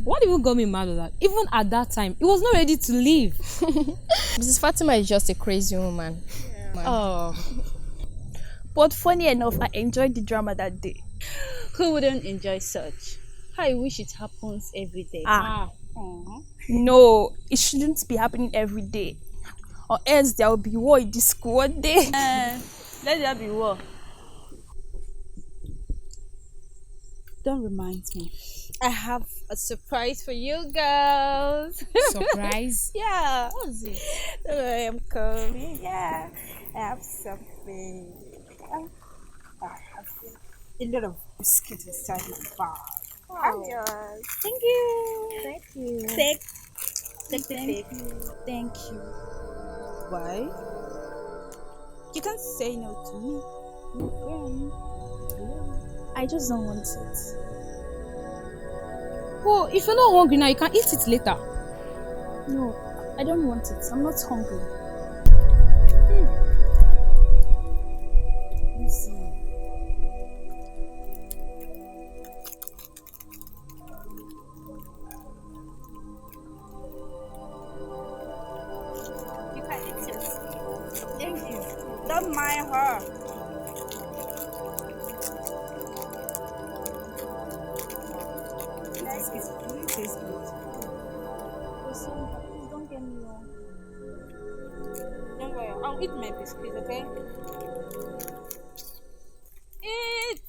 What even got me mad was that even at that time, he was not ready to leave. Mrs. Fatima is just a crazy woman. Oh. But funny enough, I enjoyed the drama that day. Who wouldn't enjoy such? I wish it happens every day. No, it shouldn't be happening every day. Or else there will be war in this school one day. Let there be war. Don't remind me. I have a surprise for you girls. Surprise? Yeah. What's it? Don't worry, I'm coming. Yeah. I have something. I have a lot of biscuits inside the bag. Wow. Yours. Thank you. Thank you. Take. Thank you. Thank you. Why? You can't say no to me. My friend. I just don't want it. Oh, if you're not hungry now, you can eat it later. No, I don't want it. I'm not hungry. Listen. You can eat it. Thank you. Don't mind her. This really tastes good. Please don't get me wrong. Don't worry, I'll eat my biscuits, okay? Eat!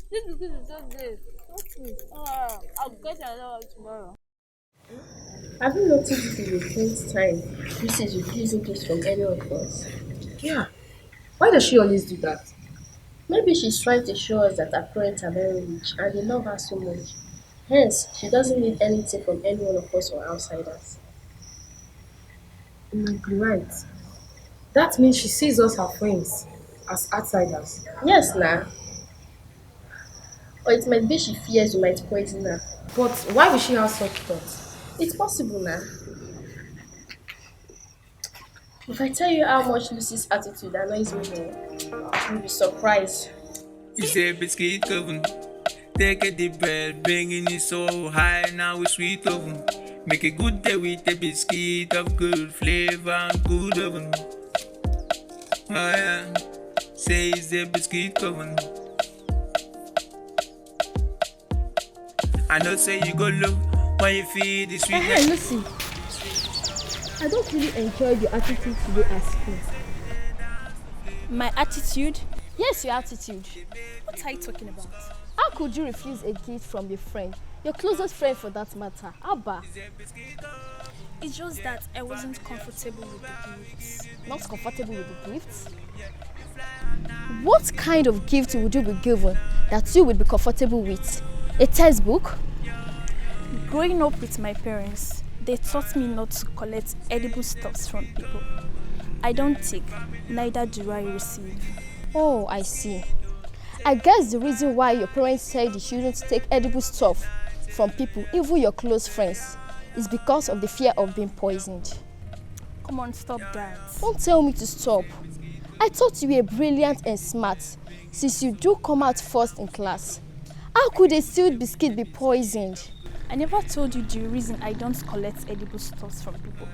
This biscuit is so good. I'll get another one tomorrow. Have you noticed this is the first time Lucy is refusing gifts from any of us? Yeah. Why does she always do that? Maybe she's trying to show us that our parents are very rich and they love her so much. Hence, she doesn't need anything from any one of us or outsiders. You might be right. That means she sees us, her friends, as outsiders. Yes, nah. Or it might be she fears we might poison her. But why would she have such thoughts? It's possible now. If I tell you how much Lucy's attitude annoys me here, you'll be surprised. You say biscuit COVEN. Take a deep breath, bringing it so high, now we sweet oven. Make a good day with a biscuit of good flavor and good oven. Oh yeah, say it's a biscuit COVEN. I know say you go low when you feel the sweetness. Hey, Lucy. I don't really enjoy your attitude today at school. My attitude? Yes, your attitude. What are you talking about? How could you refuse a gift from a friend? Your closest friend for that matter. Abba. It's just that I wasn't comfortable with the gifts. Not comfortable with the gifts? What kind of gift would you be given that you would be comfortable with? A textbook? Growing up with my parents, they taught me not to collect edible stuffs from people. I don't take, neither do I receive. Oh, I see. I guess the reason why your parents said you shouldn't take edible stuff from people, even your close friends, is because of the fear of being poisoned. Come on, stop that. Don't tell me to stop. I thought you were brilliant and smart, since you do come out first in class. How could a sealed biscuit be poisoned? I never told you the reason I don't collect edible stuffs from people.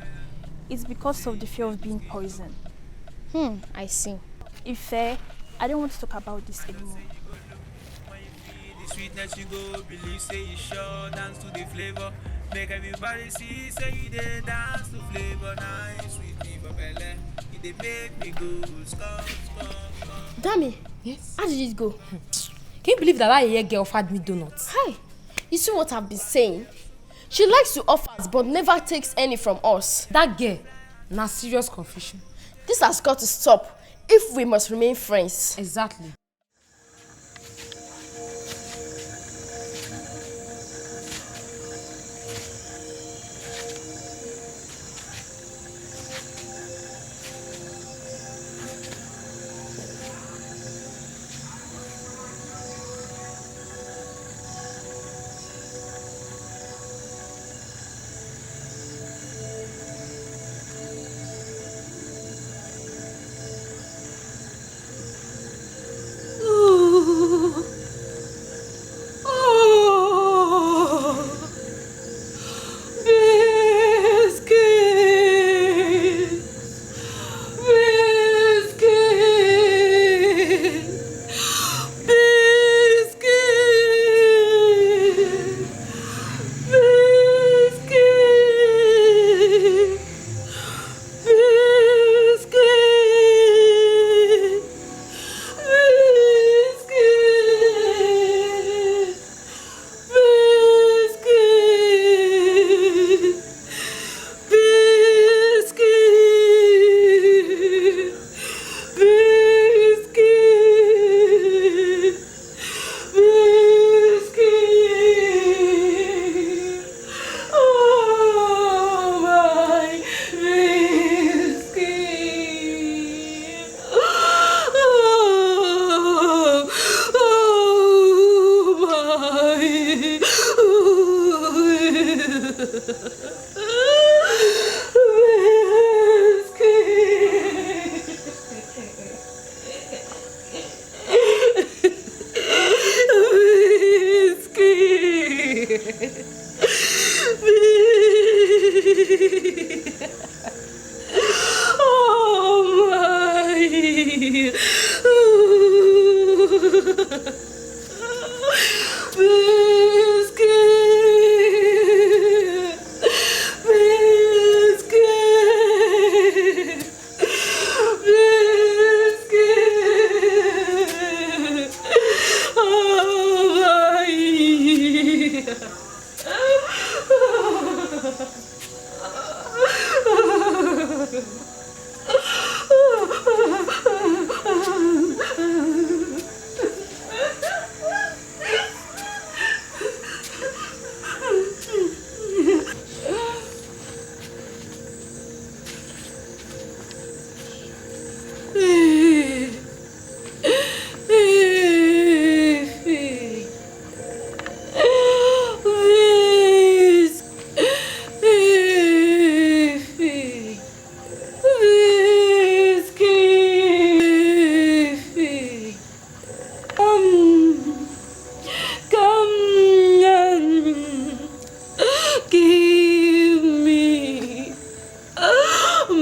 It's because of the fear of being poisoned. I see. If I don't want to talk about this anymore. The sweetness you go, believe say you sure dance to the flavor. Make everybody see say you dey dance to flavor. Nice sweet me for belly. It dey make me go skunk. Dami, Yes? how did it go? Can you believe that year girl offered me donuts? Hi, you see what I've been saying? She likes to offer us but never takes any from us. That girl, na serious confusion. This has got to stop if we must remain friends. Exactly.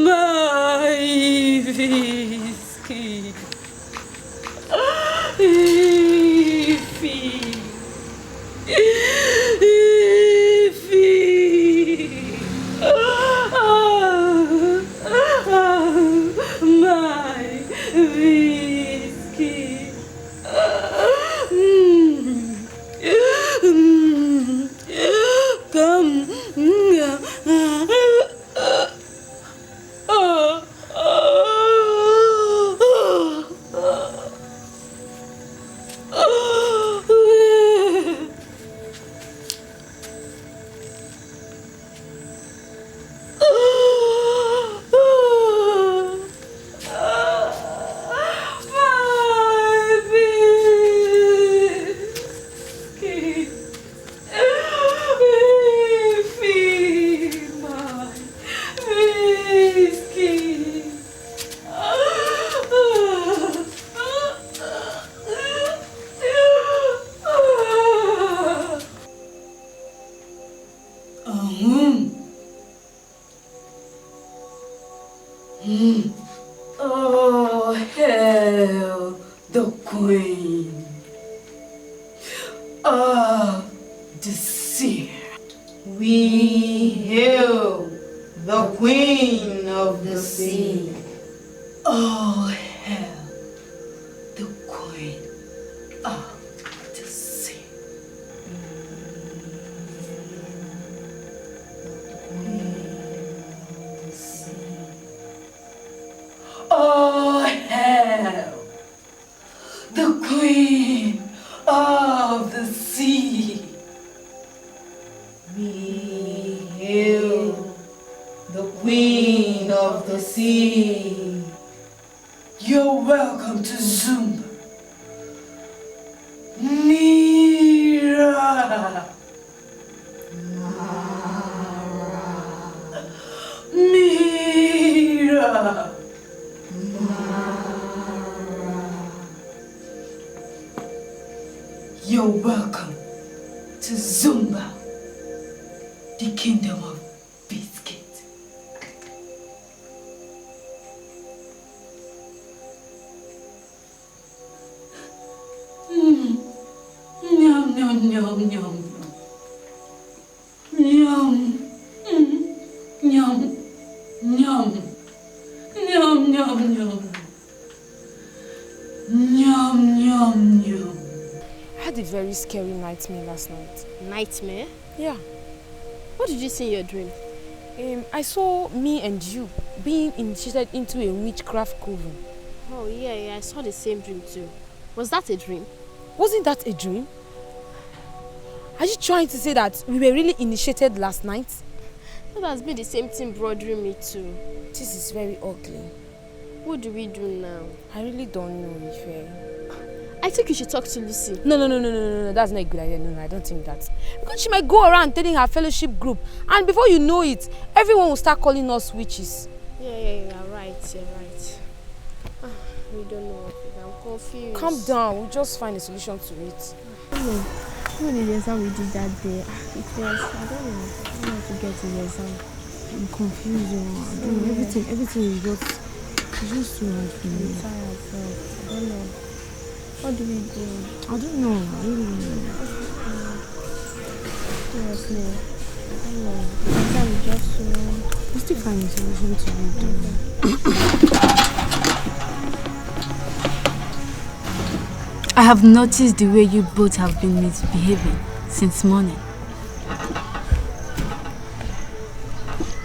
My biscuit. My whiskey. Come. Oh, hail the queen of the sea. We hail the queen of the sea. Oh, hail the queen of the sea. Oh, hail the queen of the sea. We hail the queen of the sea. You're welcome to Zumba. Mira. Mira. You're welcome to Zumba, the kingdom of biscuit. Yum, yum, yum, yum, yum. Yum. Yum. Yum, yum, yum. Yum, yum, yum. I had a very scary nightmare last night. Nightmare? Yeah. What did you see in your dream? I saw me and you being initiated into a witchcraft coven. Oh, yeah, I saw the same dream too. Was that a dream? Wasn't that a dream? Are you trying to say that we were really initiated last night? That has been the same thing bothering me too. This is very ugly. What do we do now? I really don't know, Ife. I think you should talk to Lucy. No, that's not a good idea. No, I don't think that. Because she might go around telling her fellowship group, and before you know it, everyone will start calling us witches. Yeah, you're right. We don't know. I'm confused. Calm down, we'll just find a solution to it. What did the exam we did that day? It was, I don't know how to get to the exam. I'm confused. I don't know. Everything is just too hard for me. I'm tired, so I don't know. What do we do? I don't know. I really don't know. Seriously, I don't know. The exam is just so... We'll still find a solution to it. I have noticed the way you both have been misbehaving since morning.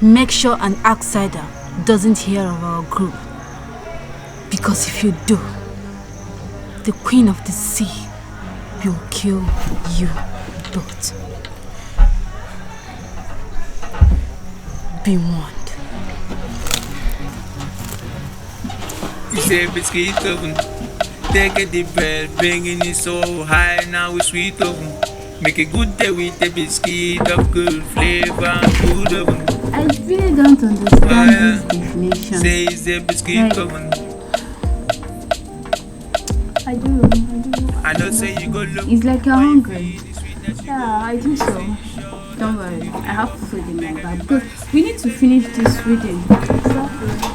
Make sure an outsider doesn't hear of our group. Because if you do, the Queen of the Sea will kill you both. Be warned. It's a biscuit oven. Take a deep breath, bringing it so high, now it's sweet oven. Make a good day with a biscuit of good flavor and good oven. I really don't understand this definition. Say it's a biscuit oven. I do. I know say you go look. It's like you're hungry. Yeah, I think so. Don't worry, I have food in my bag. But we need to finish this reading.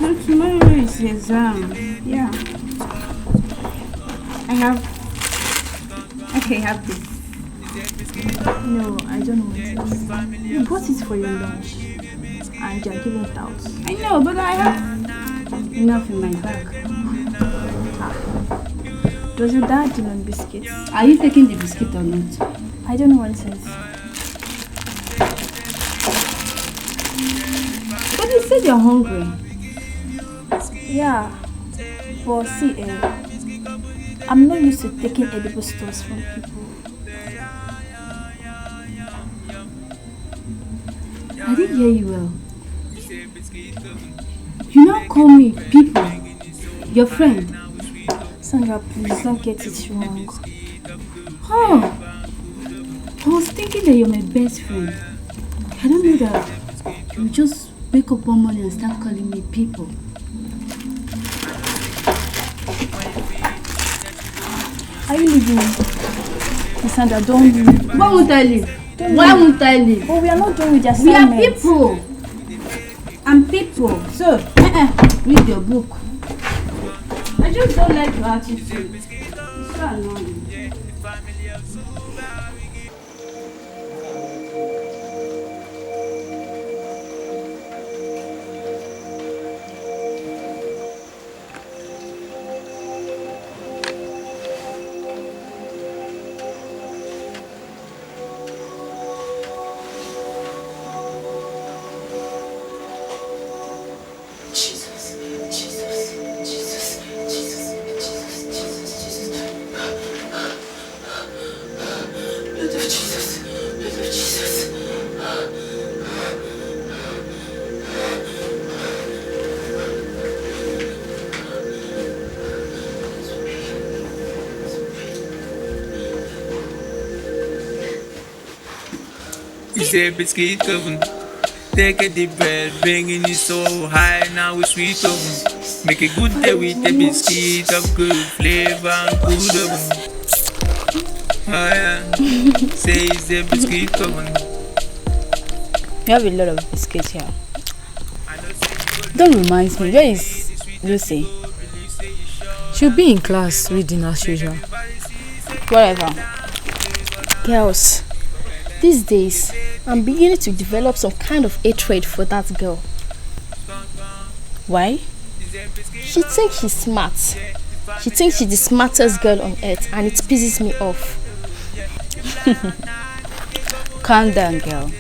No, tomorrow is the exam. Yeah. Okay, have this. No, I don't want it. You bought it for your lunch. And you're giving it out. I know, but I have enough in my bag. Does your dad deal on biscuits? Are you taking the biscuit or not? I don't want it. But you said you're hungry. Yeah. But see, I'm not used to taking edible stuffs from people. I didn't hear you well. You now call me people. Your friend. Sandra, please don't get it wrong. Oh, I was thinking that you're my best friend. I don't know that you just wake up one morning and start calling me people. Are you leaving? Sandra, don't leave. Why won't I leave? Why won't I leave? Oh, we are not done with the We are assignment. people. I'm people. So, read your book. I just don't like your attitude. It's so annoying. It's a biscuit oven. Take a deep breath, bringing it so high, now it's sweet oven. Make a good day with a biscuit of good flavor and good oven. Oh yeah, say it's a biscuit oven. You have a lot of biscuits here. Don't remind me, where is Lucy? She'll be in class reading as usual. Whatever. Girls, these days, I'm beginning to develop some kind of hatred for that girl. Why? She thinks she's smart. She thinks she's the smartest girl on earth, and it pisses me off. Calm down, girl.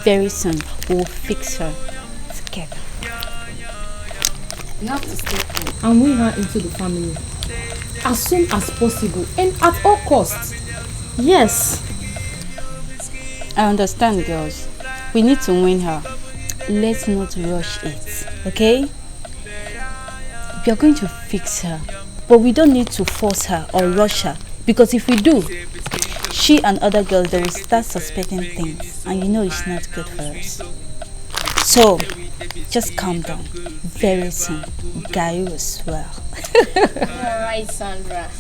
Very soon, we'll fix her together. You have to stay calm and win her into the family as soon as possible and at all costs. Yes. I understand, girls. We need to win her. Let's not rush it, okay? We are going to fix her, but we don't need to force her or rush her, because if we do, she and other girls they will start suspecting things, and you know it's not good for us. So, just calm down. Very soon, Guy will swell. Alright, Sandra.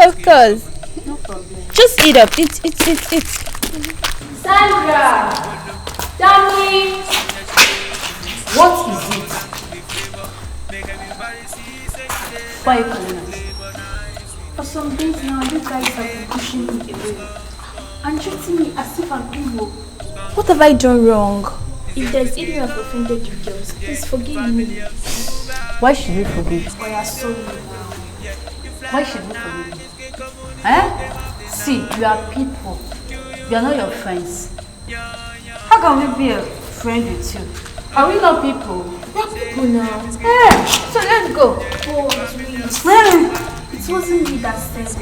Of course. No problem. Just eat up. Eat. Sandra! Dummy! What is it? Why are you calling us? For some days now, you guys have been pushing me away and treating me as if I'm evil. What have I done wrong? If there's any way I've offended you girls, please forgive me. Why should we forgive you? Oh, yeah, sorry now. Why should we forgive you? See, we are people. We are not your friends. How can we be a friend with you? Are we not people? We are people now. So let's go. Oh, please. It wasn't me that said it.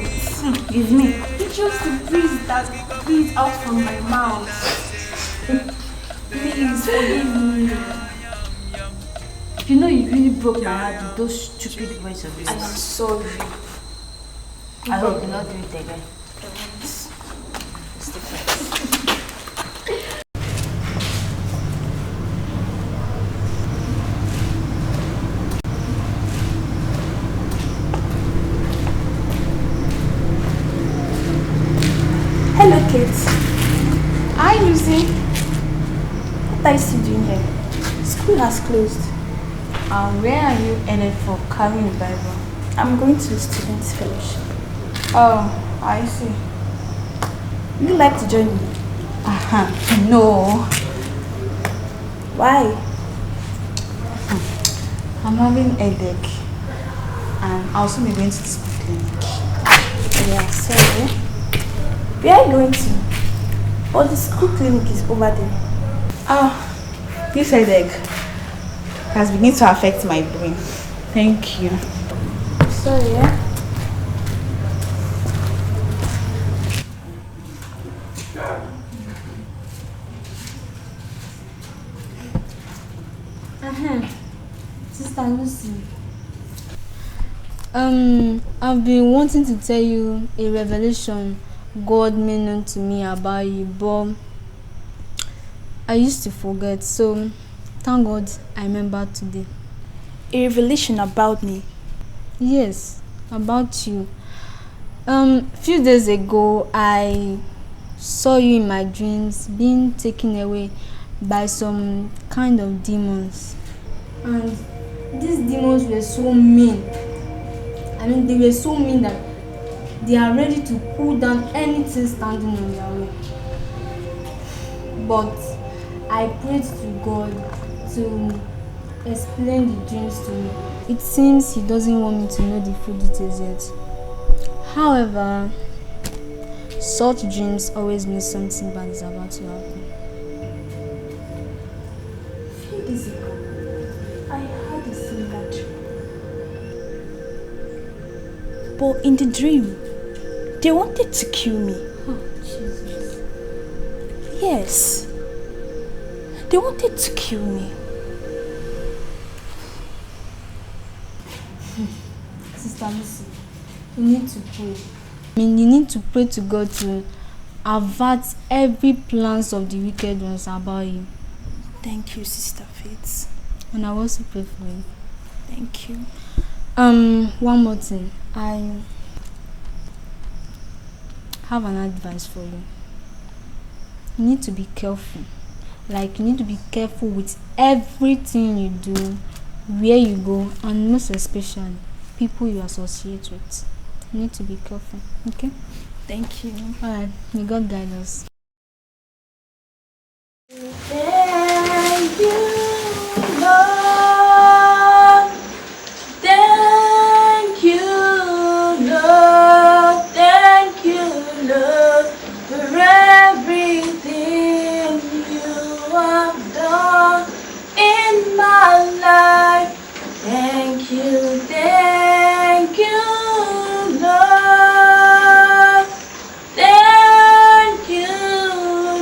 It's me. It's just the breeze that breathes out from my mouth. Please forgive me. You know you really broke my heart with those stupid words of yours. I am sorry. I hope you not do it again. Hello, kids. Hi, Lucy. closed. Where are you headed for carrying the Bible? I'm going to the students' fellowship. Oh, I see. Would you like to join me? No. Why? I'm having a headache. And I'll also be going to the school clinic. Yeah, sorry. Where are you going to? Oh, the school clinic is over there. Oh, this headache has begun to affect my brain. Thank you. Sorry, yeah? Sister Lucy. I've been wanting to tell you a revelation God made known to me about you, but I used to forget, so thank God I remembered today. A revelation about me? Yes, about you. Few days ago, I saw you in my dreams being taken away by some kind of demons. And these demons were so mean. I mean, they were so mean that they are ready to pull down anything standing on their way. But I prayed to God to explain the dreams to me. It seems He doesn't want me to know the full details yet. However, such dreams always mean something bad is about to happen. A few days ago, I had a similar dream. But in the dream, they wanted to kill me. Oh, Jesus. Yes. They wanted to kill me. Sister Lucy, you need to pray. I mean, you need to pray to God to avert every plans of the wicked ones about you. Thank you, Sister Faith. And I will also pray for you. Thank you. One more thing. I have an advice for you. You need to be careful. Like, you need to be careful with everything you do, where you go, and most especially people you associate with. You need to be careful, okay? Thank you. Alright, may God guide us. Thank you, Lord. Thank you, Lord. Thank you, Lord, for everything you have done in my life. Thank you, Lord. Thank you,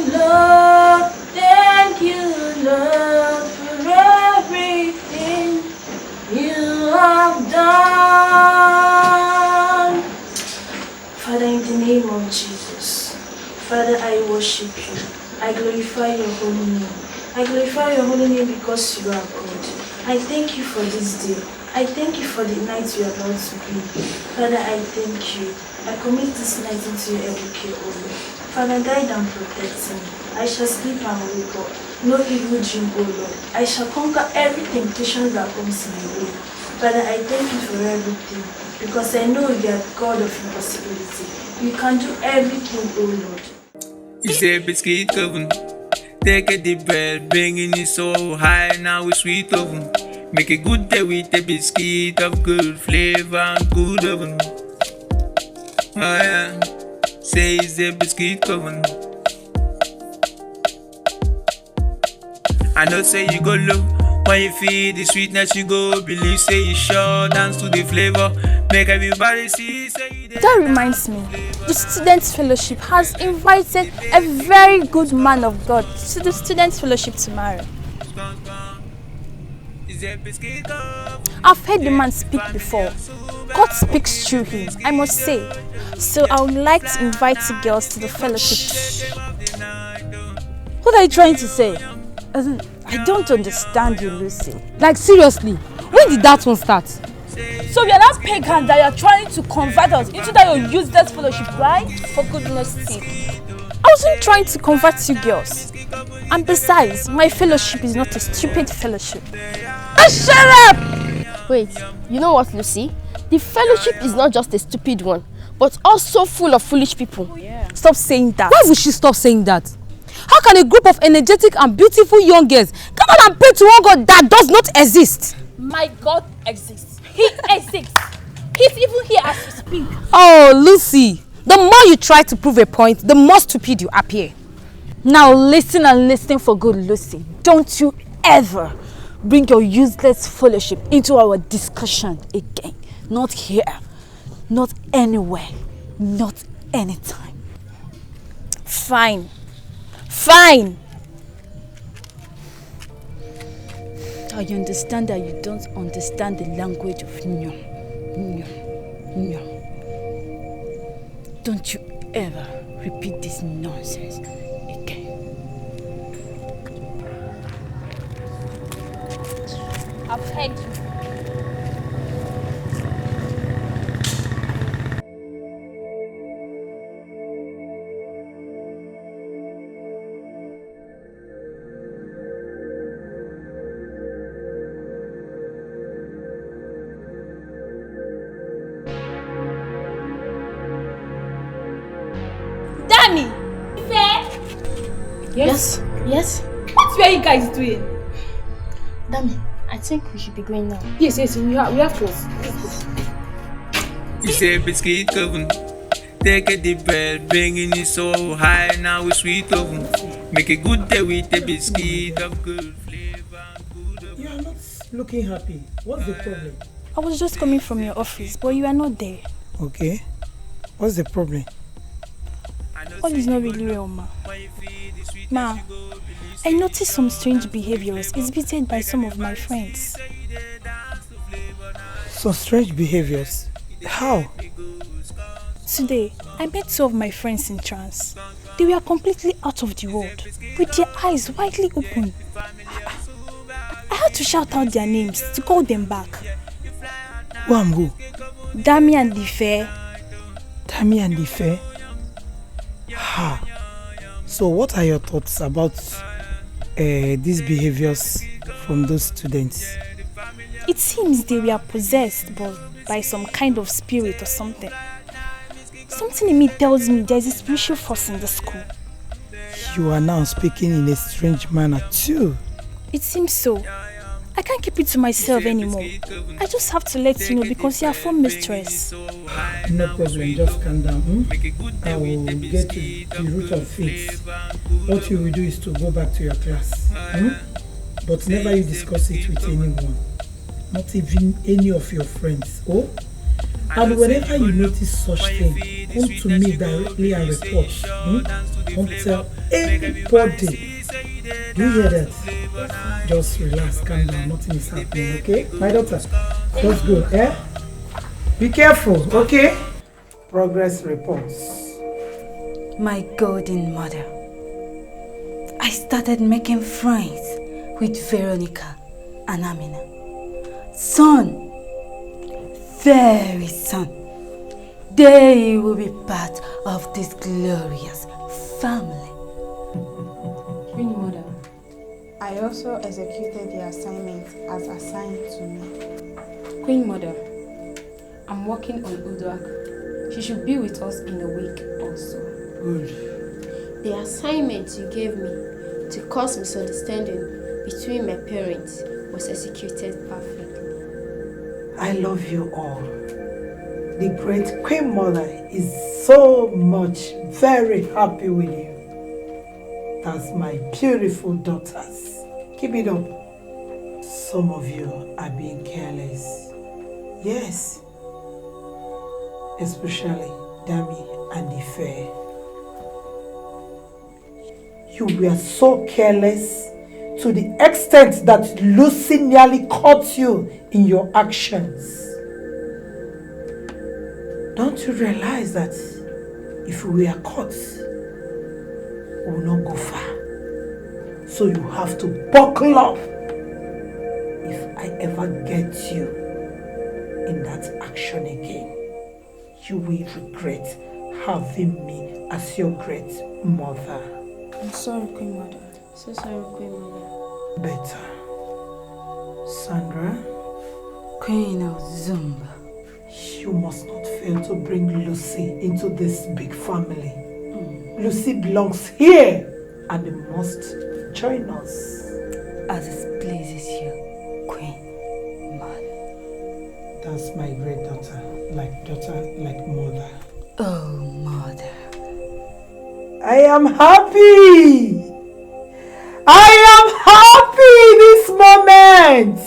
Lord. Thank you, Lord, for everything you have done. Father, in the name of Jesus, Father, I worship you. I glorify your holy name. I glorify your holy name because you are good. I thank you for this day. I thank you for the night you are about to be. Father, I thank you. I commit this night into your every care, O Lord. Father, guide and protect me. I shall sleep and wake up. No evil dream, O Lord. I shall conquer every temptation that comes my way. Father, I thank you for everything because I know you are God of impossibility. You can do everything, O Lord. It's a biscuit COVEN. Take a deep breath, bringing it so high, now we sweet oven. Make a good day with a biscuit of good flavor and good oven. Oh yeah, say it's a biscuit COVEN. I know say you go low, when you feel the sweetness you go, believe say you sure, dance to the flavor. Make everybody see, say you That reminds me, the Students' Fellowship has invited a very good man of God to the Students' Fellowship tomorrow. I've heard the man speak before. God speaks through him, I must say. So I would like to invite the girls to the fellowship. What are you trying to say? I don't understand you, Lucy. Like, seriously, when did that one start? So we are not pagans that you are trying to convert us into that your useless fellowship, right? For goodness sake. I wasn't trying to convert you girls. And besides, my fellowship is not a stupid fellowship. Shut up! Wait, you know what, Lucy? The fellowship is not just a stupid one, but also full of foolish people. Stop saying that. Why would she stop saying that? How can a group of energetic and beautiful young girls come on and pray to one God that does not exist? My God exists. He exists. He's even here as we speak. Oh, Lucy, the more you try to prove a point, the more stupid you appear. Now listen and listen for good, Lucy. Don't you ever bring your useless fellowship into our discussion again. Not here, not anywhere, not anytime. Fine. Fine. I understand that you don't understand the language of Nyom. Don't you ever repeat this nonsense again. I've heard you. Dami! Yes? Yes? What were you guys doing? Dami, I think we should be going now. Yes, we have to. You say biscuit COVEN. Take a deep breath, bringing it so high, now we sweet oven. Make a good day with a biscuit of good flavor. You are not looking happy. What's the problem? I was just coming from your office, but you are not there. Okay. What's the problem? All is not really well, Ma. Ma, I noticed some strange behaviors exhibited by some of my friends. Some strange behaviors? How? Today, I met two of my friends in trance. They were completely out of the world, with their eyes widely open. I had to shout out their names to call them back. Who and who? Dami and Dikeh. Dami and Dikeh? Ha. So what are your thoughts about these behaviors from those students? It seems they were possessed by some kind of spirit or something. Something in me tells me there is a spiritual force in the school. You are now speaking in a strange manner too. It seems so. I can't keep it to myself anymore. I just have to let you know because you are from mistress. No problem, just calm down. I will get to the root of it. What you will do is to go back to your class. But never you discuss it with anyone. Not even any of your friends. Oh? And whenever you notice such thing, come to me directly and report. Don't tell anybody. Do you hear that? Just relax, calm down, nothing is happening, okay? My daughter, just go, eh? Be careful, okay? Progress reports. My golden mother. I started making friends with Veronica and Amina. Soon, very soon, they will be part of this glorious family. Queen Mother, I also executed the assignment as assigned to me. Queen Mother, I'm working on Uduak. She should be with us in a week also. Good. The assignment you gave me to cause misunderstanding between my parents was executed perfectly. I love you all. The great Queen Mother is so much very happy with you. That's my beautiful daughters. Keep it up. Some of you are being careless. Yes. Especially Dami and Dikeh. You were so careless to the extent that Lucy nearly caught you in your actions. Don't you realize that if we are caught, we will not go far? So you have to buckle up. If I ever get you in that action again, you will regret having me as your great mother. I'm sorry, Queen Mother. So sorry, Queen Mother. Better. Sandra? Queen of Zumba. You must not fail to bring Lucy into this big family. Lucy belongs here and must join us. As it pleases you, Queen Mother. That's my great daughter, like mother. Oh, Mother. I am happy! I am happy this moment!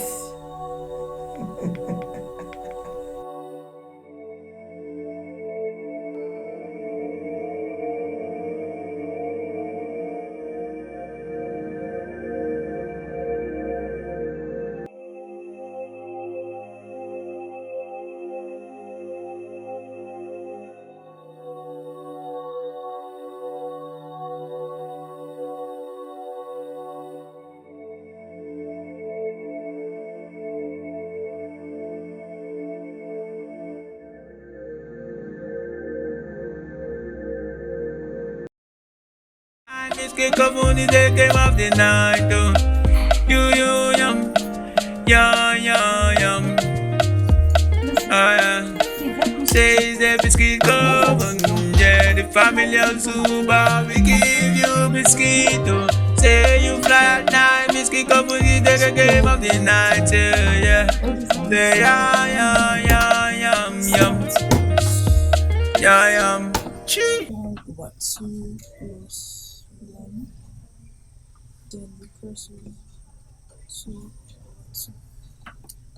BISCUIT COVEN is the game of the night. Yum, yum. Says the BISCUIT COVEN. Yeah, the family of Zumba, we give you biscuit. Say you fly at night, BISCUIT COVEN is the game of the night. Yeah, say yum. Chee. 2 plus 1, then we cross over 2.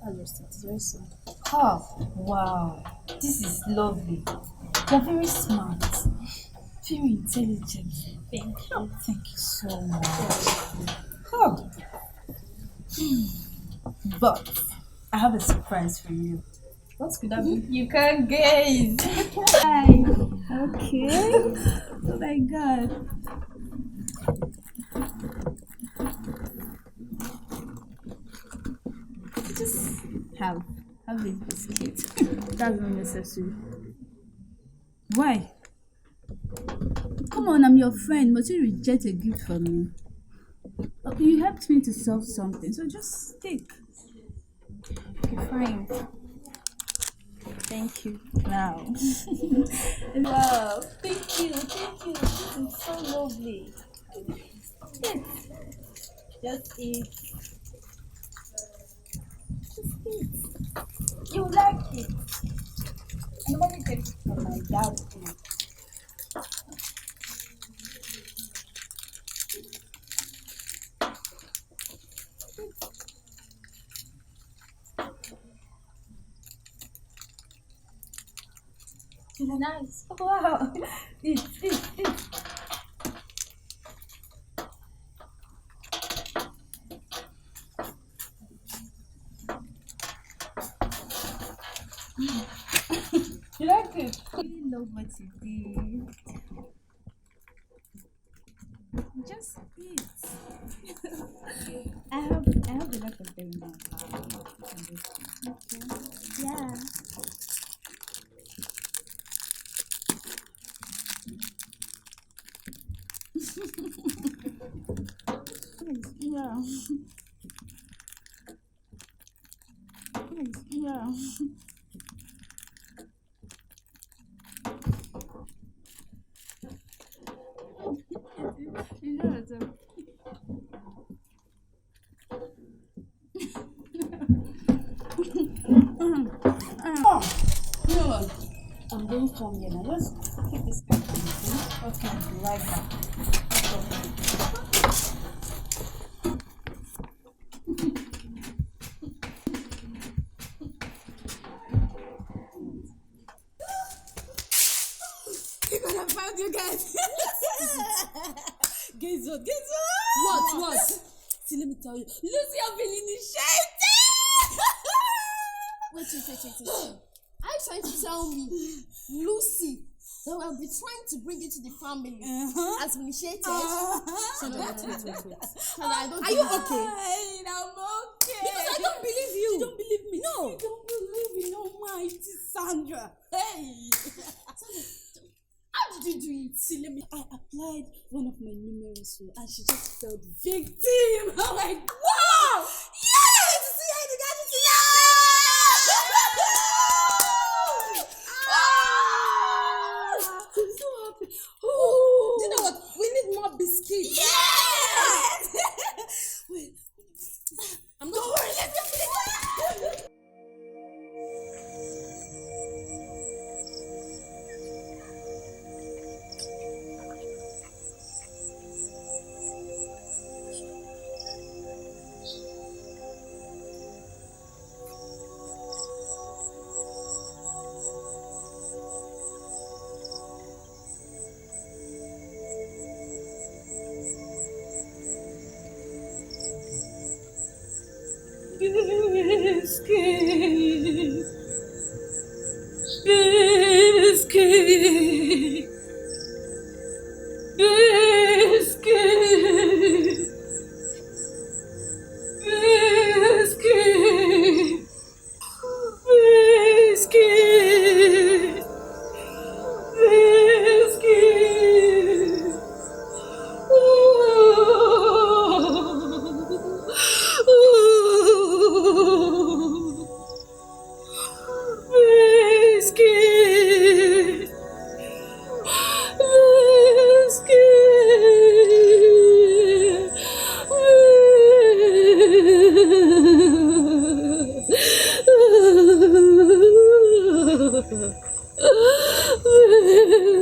That's just it. It's very simple. Oh, wow. This is lovely. You're very smart. Very intelligent. Thank you. Thank you so much. Oh. But I have a surprise for you. What could that be? You can't guess. Hi. Okay. Oh my God. Just have this biscuit. That's not necessary. Why? Come on, I'm your friend. Must you reject a gift from me? You helped me to solve something, so just take. Okay, fine. Thank you. Wow. Wow. Thank you. This is so lovely. Yes. Just eat. You like it. I normally get it from my dad too. It's nice. Wow. Eat. You like it? I love what you did. Just eat. I have a lot of them now. Okay. Yeah. Yeah. Yeah. You know what's up? You know what? I'm going to come here now. Just take this back. Okay, I'll be right back. I found you guys. Guess what? What? See, let me tell you. Lucy have been initiated. Wait. Are you trying to tell me Lucy that we have been trying to bring into the family has been initiated? Sandra, wait. Sandra, I don't Are you believe okay? I'm okay. Because I don't believe you. You don't believe me? No. You don't believe in Almighty Sandra. Hey. How did you do it? See, I applied one of my numerals so, and she just felt victim. I'm like, wow! Yeah! To see her in the garden I'm so happy. Oh, do you know what? We need more biscuits. Yes! Wait. I'm not worried. Let me finish. Biscuit, biscuit, biscuit, biscuit, biscuit, biscuit.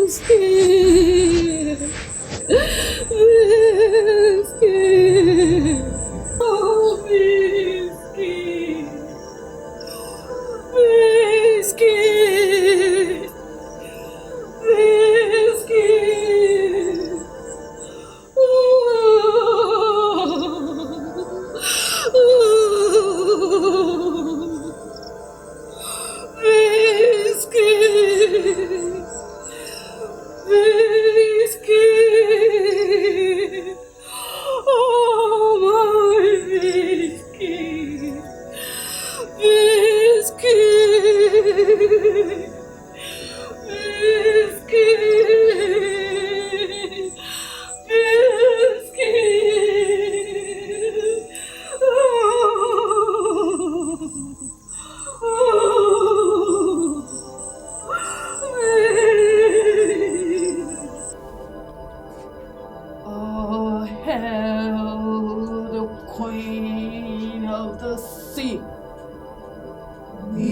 Biscuit, biscuit, biscuit, oh biscuit, biscuit, biscuit, biscuit, biscuit, oh my biscuit, biscuit, biscuit, biscuit, oh, hail the Queen of the Sea. We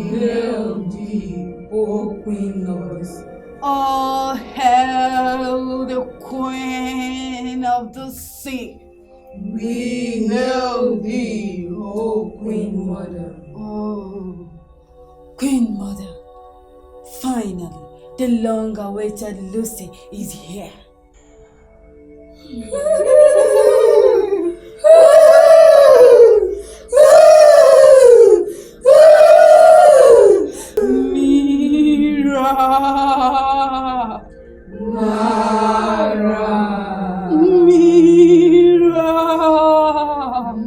hail thee, O Queen of the Sea. Oh, hail the Queen of the Sea. We hail thee, O Queen Mother. Oh, Queen Mother, finally, the long-awaited Lucy is here. Mira, Mara, Mira,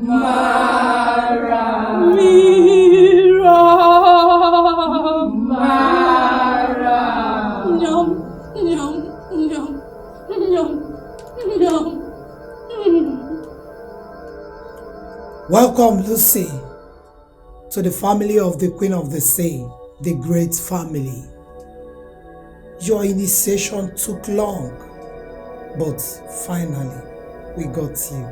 Mara, Mira, Mara. Yum, yum, yum, yum, yum. Welcome, Lucy, to the family of the Queen of the Sea, the great family. Your initiation took long, but finally, we got you.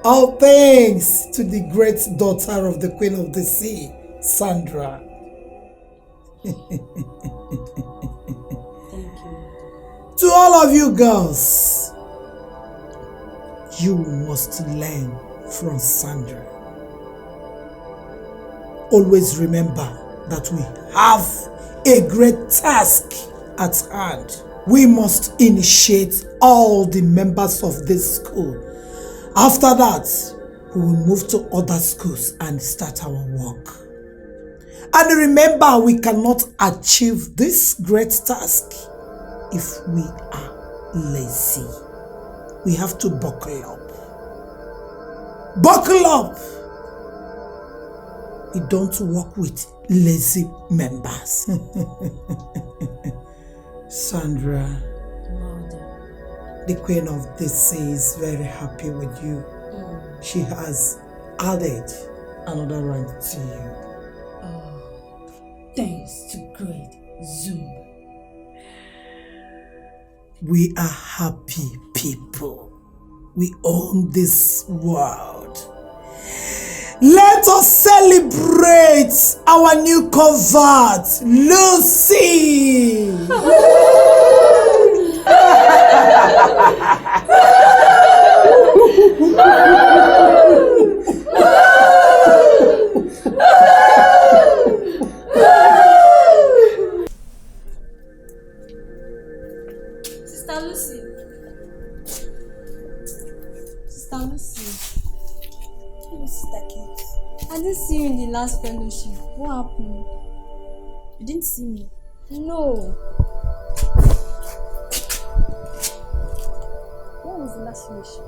All thanks to the great daughter of the Queen of the Sea, Sandra. Thank you. To all of you girls, you must learn from Sandra. Always remember that we have a great task at hand. We must initiate all the members of this school. After that, we will move to other schools and start our work. And remember, we cannot achieve this great task if we are lazy. We have to buckle up. Buckle up! We don't work with lazy members. Sandra, Mother. the queen of the sea is very happy with you. She has added another rank to you. Thanks to great Zoom. We are happy people. We own this world. Let us celebrate our new convert, Lucy! Sister Lucy. Sister Lucy. Hello, Sister Kate. I didn't see you in the last fellowship. What happened? You didn't see me? No. When was the last fellowship?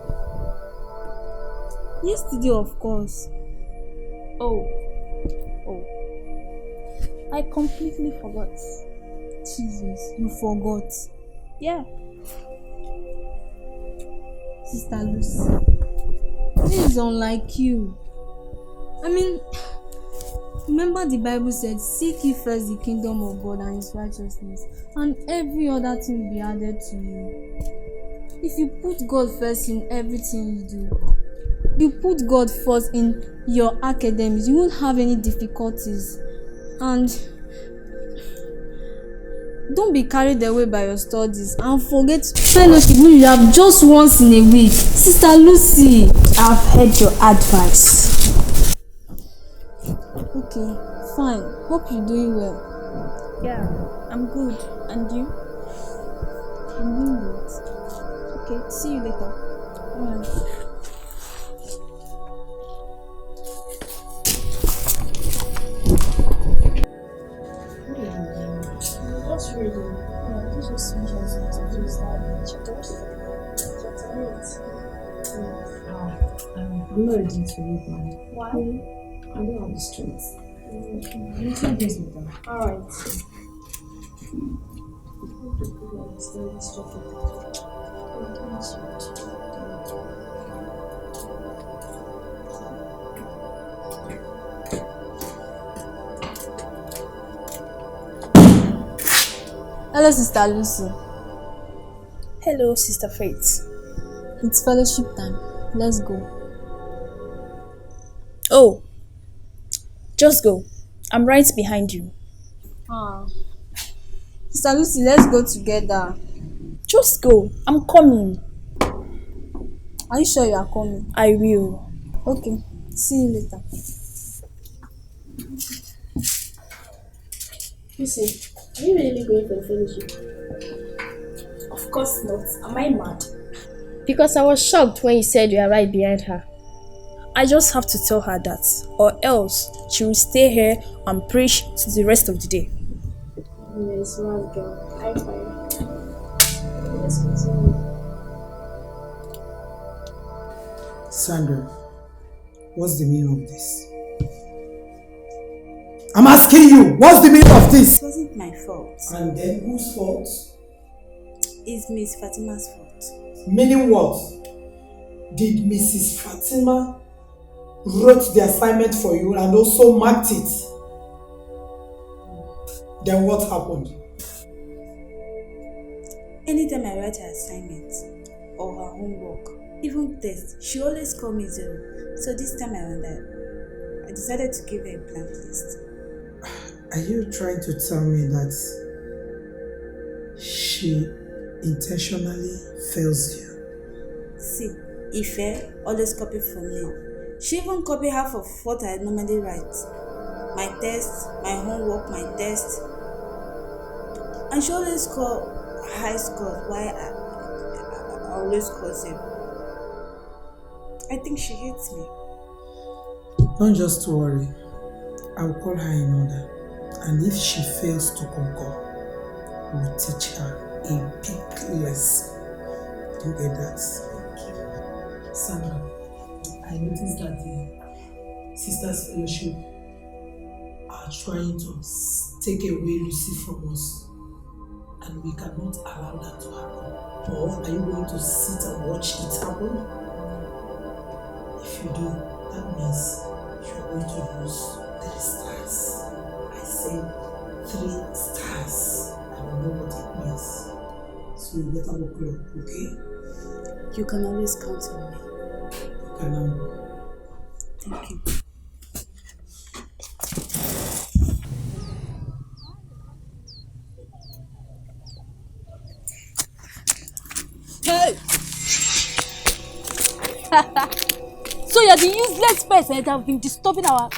Yesterday, of course. Oh. I completely forgot. Jesus, you forgot. Yeah. Sister Lucy, this is unlike you. I mean, remember the Bible said, seek ye first the kingdom of God and his righteousness, and every other thing will be added to you. If you put God first in everything you do, you put God first in your academics, you won't have any difficulties. And don't be carried away by your studies and forget fellowship you have just once in a week. Sister Lucy, I've heard your advice. Okay, fine. Hope you're doing well. Yeah, I'm good. And you? I'm doing good. Okay, see you later. Alright. What's reading? Yeah, this was special to do that chapters. I'm not ready to read mine. Why? I don't have the strength. You can guess with them. Alright. Hello, Sister Lucy. Hello, Sister Faith. It's fellowship time. Let's go. Oh, just go. I'm right behind you. Sister Lucy, let's go together. Just go. I'm coming. Are you sure you are coming? I will. Okay. See you later. Lucy, are you really going for the fellowship? Of course not. Am I mad? Because I was shocked when you said you are right behind her. I just have to tell her that, or else she will stay here and preach to the rest of the day. You're a smart girl. High five. Let's continue. Sandra, what's the meaning of this? I'm asking you, what's the meaning of this? It wasn't my fault. And then whose fault? It's Miss Fatima's fault. Meaning what? Did Mrs. Fatima wrote the assignment for you and also marked it? Then what happened? Anytime I write her assignment or her homework, even tests, she always calls me zero. So this time around, I decided to give her a blank list. Are you trying to tell me that she intentionally fails you? See, Ife always copy from me. She even copy half of what I normally write. My test, my homework, my test. And she always score high scores while I always score zero. I think she hates me. Don't just worry. I'll call her in order. And if she fails to concur, we'll teach her a big lesson. You get that? Sandra, I noticed that the Sisters Fellowship are trying to take away Lucy from us. I and we cannot allow that to happen. Or are you going to sit and watch it happen? If you do, that means you are going to lose 3 stars. I said 3 stars. I don't know what it means. So you better look up, okay? You can always count on me. Thank you. Hey! So you're the useless person that have been disturbing our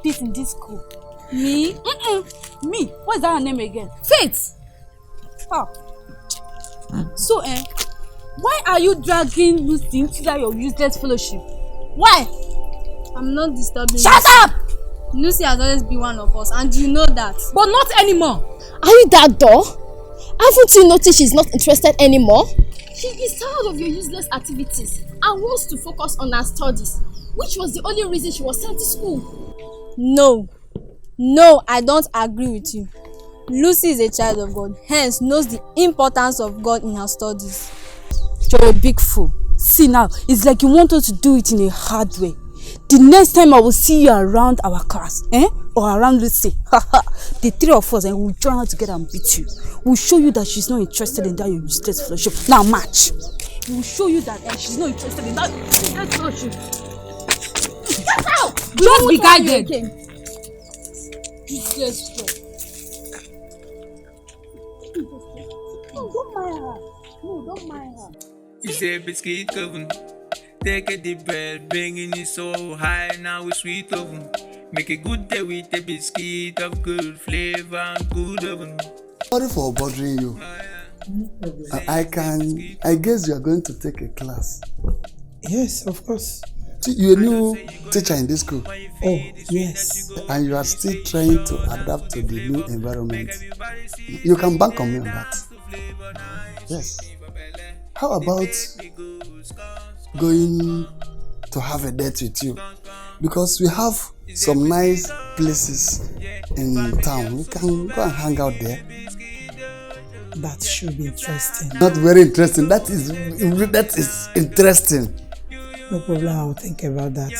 peace in this school. Me? Me? What is that her name again? Faith! Ah. So, why are you dragging Lucy into that your useless fellowship? Why? I'm not disturbing Shut up! Lucy has always been one of us, and you know that. But not anymore. Are you that door? Haven't you noticed she's not interested anymore? She is tired of your useless activities and wants to focus on her studies, which was the only reason she was sent to school. No, I don't agree with you. Lucy is a child of God, hence knows the importance of God in her studies. You're a big fool. See now, it's like you want us to do it in a hard way. The next time I will see you around our class, or around Lucy, the 3 of us, and we'll join her together and beat you. We'll show you that she's not interested in that your useless fellowship. Now match. We'll show you that she's not interested in that useless fellowship. Get out! Just be guided. Useless stuff. Don't mind her. No, don't mind her. It's a biscuit COVEN. Take a deep breath, bringing it so high, now it's sweet oven. Make a good day with a biscuit of good flavor and good oven. Sorry for bothering you. I guess you are going to take a class. Yes, of course. You're a new teacher in this school. Oh, yes. And you are still trying to adapt to the new environment. You can bank on me on that. Yes. How about going to have a date with you? Because we have some nice places in town. We can go and hang out there. That should be interesting. Not very interesting. That is interesting. No problem. I will think about that.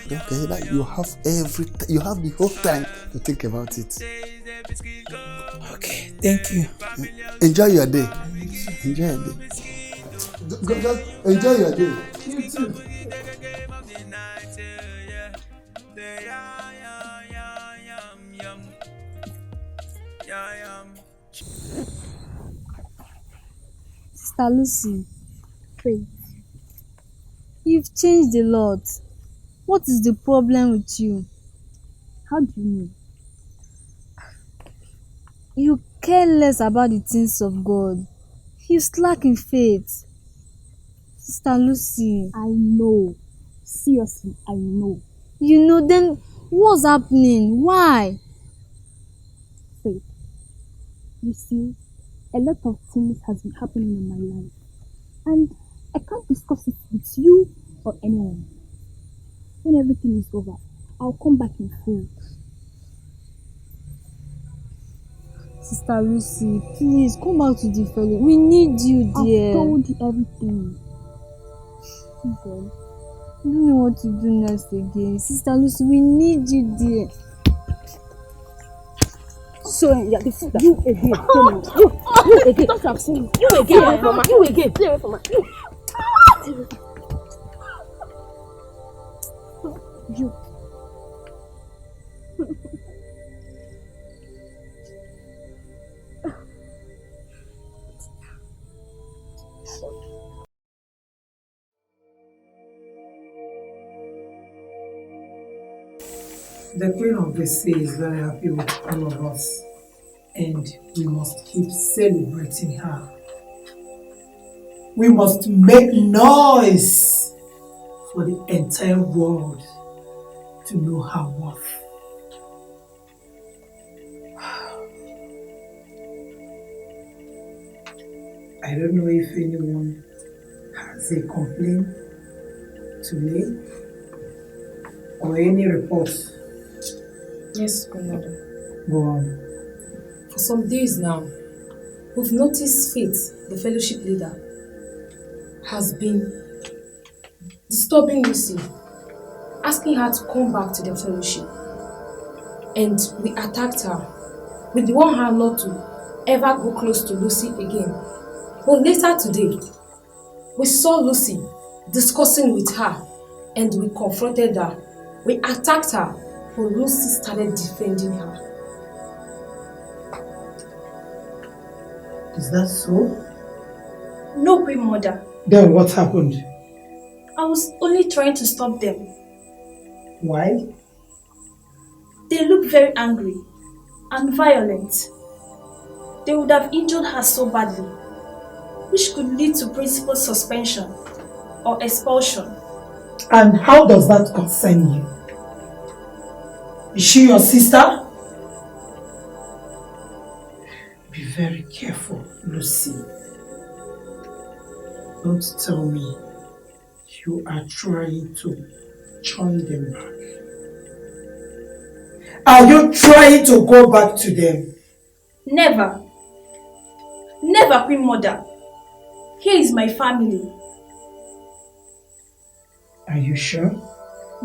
Okay, you have the whole time to think about it. Okay, thank you. Enjoy your day. Enjoy your day. Just enjoy your day. You too. Sister Lucy, Faith, you've changed a lot. What is the problem with you? How do you mean? You care less about the things of God. You slack in faith. Sister Lucy. I know. Seriously, I know. You know, then what's happening? Why? Faith, you see, a lot of things has been happening in my life. And I can't discuss it with you or anyone. When everything is over, I'll come back in full. Sister Lucy, please come back to the fellow. We need you, dear. I've told you everything. God, I don't know what to do next again. Sister Lucy, we need you, dear. So, yeah, the food. You again. You again. Don't have seen. You again. Mama. You again. Stay away from her. You. The Queen of the Sea is very happy with all of us, and we must keep celebrating her. We must make noise for the entire world to know her worth. I don't know if anyone has a complaint to make or any reports. Yes, Grandmother. Go on. For some days now, we've noticed Faith, the fellowship leader, has been disturbing Lucy, asking her to come back to the fellowship. And we attacked her. We warned her not to ever go close to Lucy again. But later today, we saw Lucy discussing with her and we confronted her. We attacked her, but Lucy started defending her. Is that so? No, Queen Mother. Then what happened? I was only trying to stop them. Why? They look very angry and violent. They would have injured her so badly, which could lead to principal suspension or expulsion. And how does that concern you? Is she your sister? Be very careful, Lucy. Don't tell me you are trying to join them back. Are you trying to go back to them? Never. Never, Queen Mother. Here is my family. Are you sure?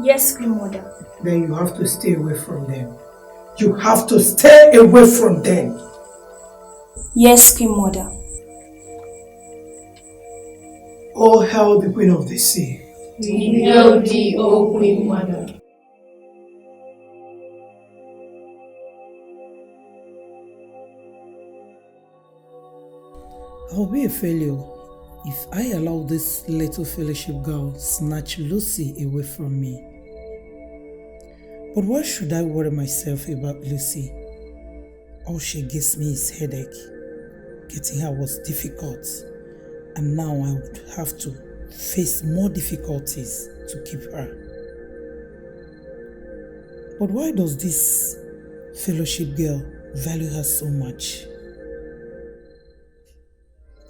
Yes, Queen Mother. Then you have to stay away from them. You have to stay away from them. Yes, Queen Mother. All hail the Queen of the Sea. We hail thee, O Queen Mother. I'll be a failure if I allow this little fellowship girl snatch Lucy away from me. But why should I worry myself about Lucy? All she gives me is headache. Getting her was difficult, and now I would have to face more difficulties to keep her. But why does this fellowship girl value her so much?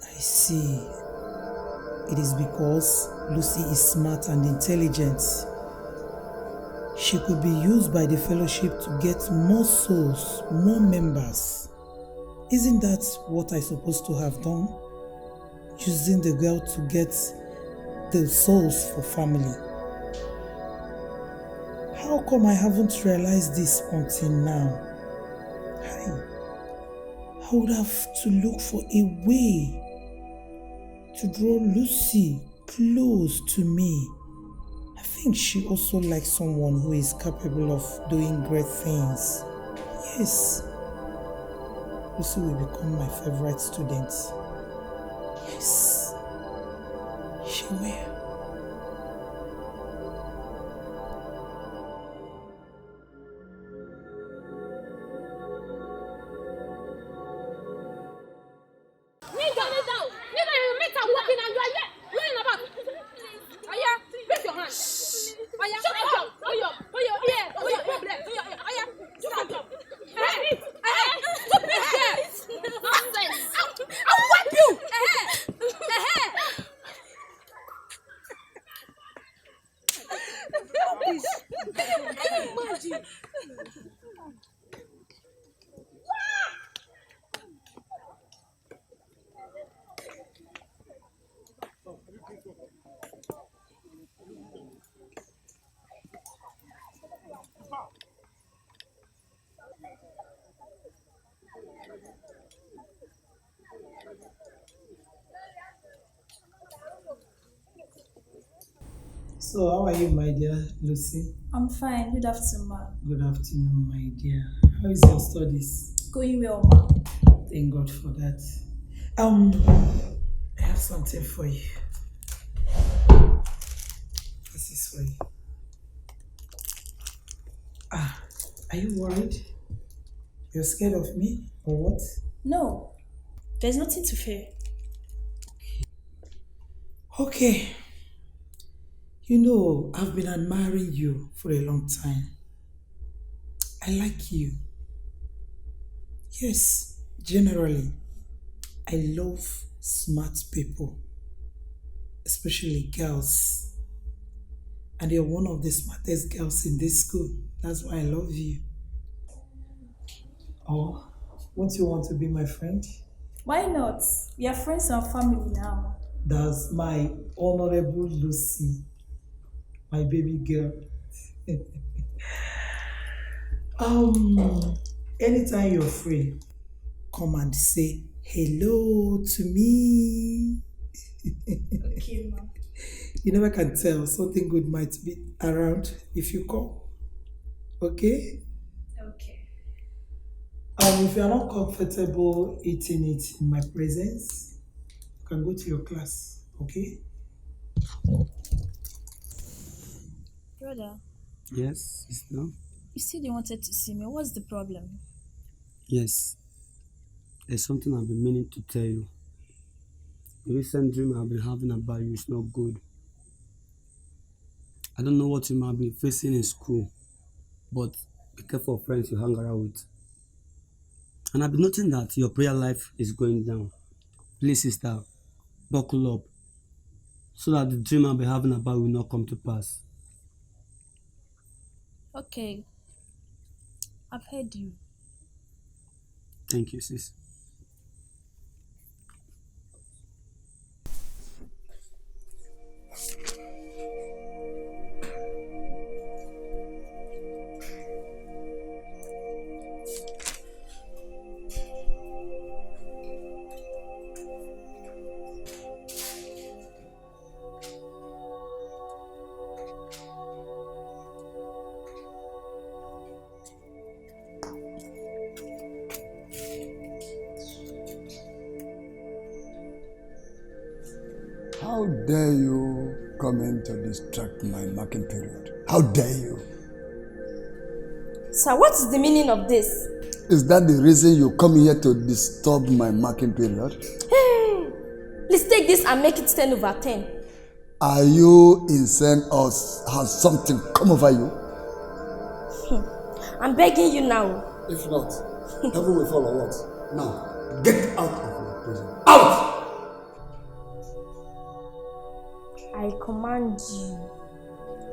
I see. It is because Lucy is smart and intelligent. She could be used by the fellowship to get more souls, more members. Isn't that what I'm supposed to have done? Using the girl to get the souls for family. How come I haven't realized this until now? I would have to look for a way to draw Lucy close to me. I think she also likes someone who is capable of doing great things. Yes, Lucy will become my favorite student. Yes, she will. So, how are you, my dear Lucy? I'm fine. Good afternoon, ma. Good afternoon, my dear. How is your studies? Going well, ma. Thank God for that. I have something for you. This is for you. Are you worried? You're scared of me, or what? No. There's nothing to fear. Okay. You know, I've been admiring you for a long time. I like you. Yes, generally, I love smart people, especially girls. And you're one of the smartest girls in this school. That's why I love you. Oh, won't you want to be my friend? Why not? We are friends and family now. That's my honorable Lucy, my baby girl. um, Anytime you're free, come and say hello to me. Okay, ma. You never can tell, something good might be around if you come. Okay? Okay. If you are not comfortable eating it in my presence, you can go to your class. Okay? Brother, Yes, sister. you said you wanted to see me. What's the problem? Yes, there's something I've been meaning to tell you. The recent dream I've been having about you is not good. I don't know what you might be facing in school, but be careful of friends you hang around with. And I've been noting that your prayer life is going down. Please, sister, buckle up so that the dream I'll be having about will not come to pass. Okay, I've heard you. Thank you, sis. How dare you come in to distract my marking period? How dare you? Sir, what is the meaning of this? Is that the reason you come here to disturb my marking period? Hey, please take this and make it 10 over 10. Are you insane or has something come over you? I'm begging you now. If not, heaven will fall or what? Now, get out of my prison. Out! I command you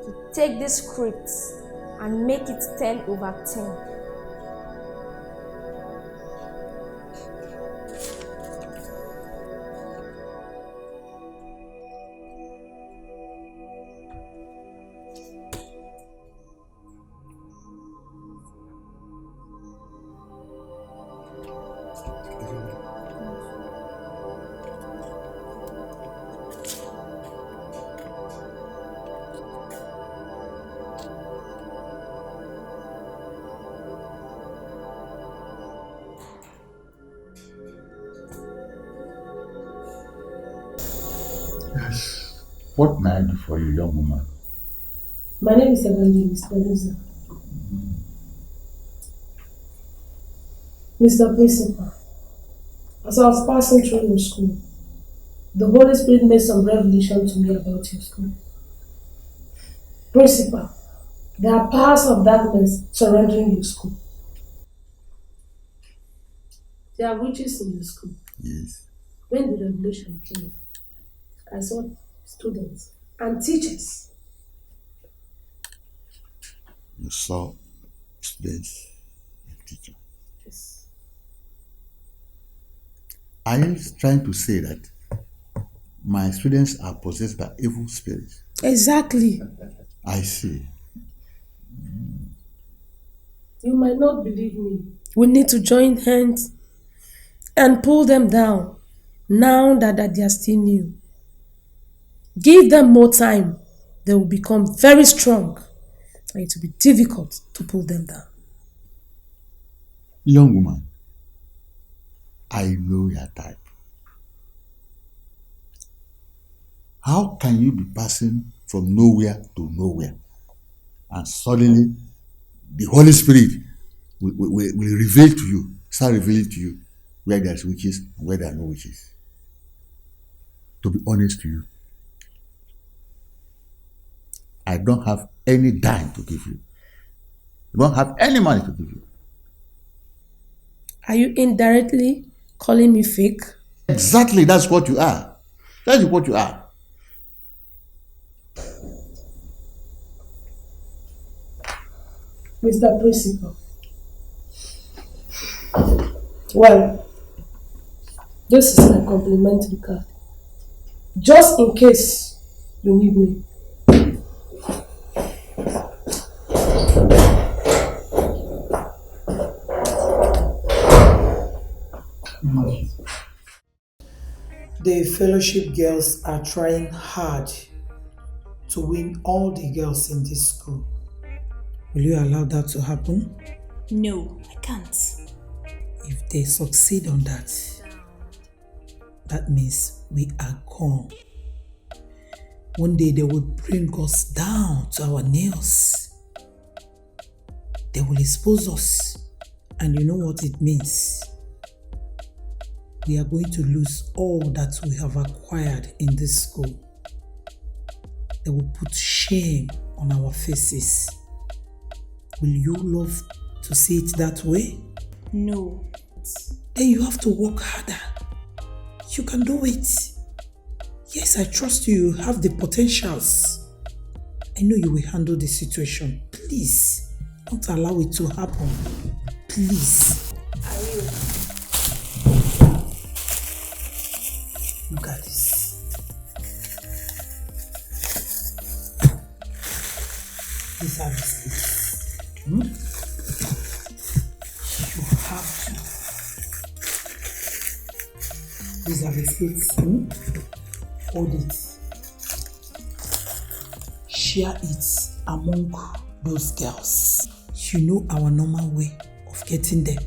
to take this script and make it 10 over 10. Yes. What may I do for you, young woman? My name is Evangelist Teresa. Mr. Principal, as I was passing through your school, the Holy Spirit made some revelation to me about your school. Principal, there are powers of darkness surrounding your school. There are witches in your school. Yes. When the revelation came, I saw students and teachers. You saw students and teachers. Yes. Are you trying to say that my students are possessed by evil spirits? Exactly. I see. You might not believe me. We need to join hands and pull them down now that they are still new. Give them more time. They will become very strong and it will be difficult to pull them down. Young woman, I know your type. How can you be passing from nowhere to nowhere and suddenly the Holy Spirit will reveal to you, start revealing to you where there's witches and where there are no witches? To be honest to you, I don't have any dime to give you. I don't have any money to give you. Are you indirectly calling me fake? Exactly, that's what you are. That is what you are. Mr. Principal. Well, This is my complimentary card. Just in case you need me. The fellowship girls are trying hard to win all the girls in this school. Will you allow that to happen? No, I can't. If they succeed on that, that means we are gone. One day they will bring us down to our nails. They will expose us. And you know what it means? We are going to lose all that we have acquired in this school. They will put shame on our faces. Will you love to see it that way? No. Then you have to work harder. You can do it. Yes, I trust you. You have the potentials. I know you will handle the situation. Please, don't allow it to happen. Please. I will. Look at this. These are the skits. You have to. These are the skits. Hold it. Share it among those girls. You know our normal way of getting them.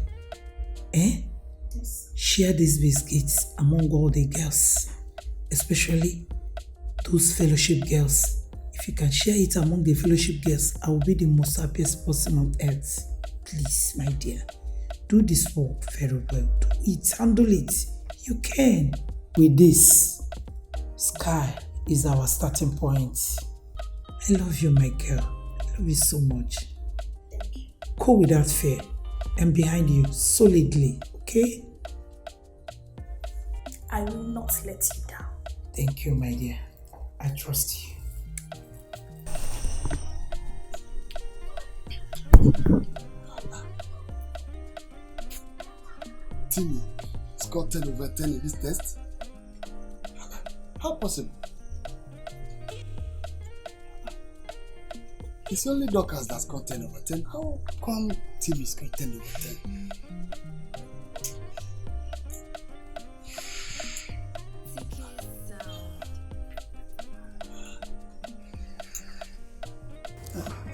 Yes. Share these biscuits among all the girls, especially those fellowship girls. If you can share it among the fellowship girls, I will be the most happiest person on earth. Please, my dear, do this work very well. Do it, handle it. You can. With this, Sky is our starting point. I love you, my girl. I love you so much. Thank you. Go without fear. I'm behind you solidly, okay? I will not let you down. Thank you, my dear. I trust you. Timmy scored 10 over 10 in this test? How possible? It's only Dorcas that scored 10 over 10. How come Timmy scored 10 over 10?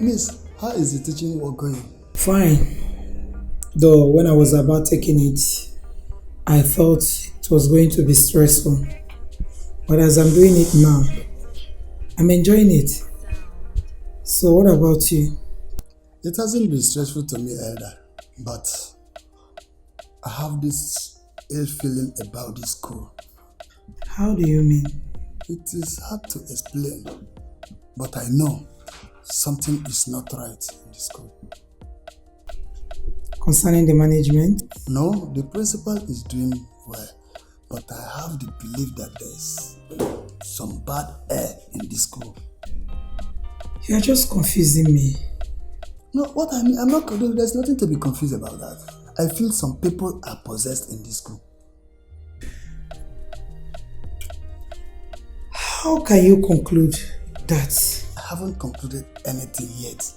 Miss, how is the teaching work going? Fine. Though when I was about taking it, I thought it was going to be stressful. But as I'm doing it now, I'm enjoying it. So what about you? It hasn't been stressful to me, Elder, but I have this ill feeling about this school. How do you mean? It is hard to explain, but I know something is not right in the school. Concerning the management? No, the principal is doing well, but I have the belief that there's some bad air in this school. You are just confusing me. No, what I mean, I'm not confused. There's nothing to be confused about that. I feel some people are possessed in this school. How can you conclude that? I haven't concluded anything yet,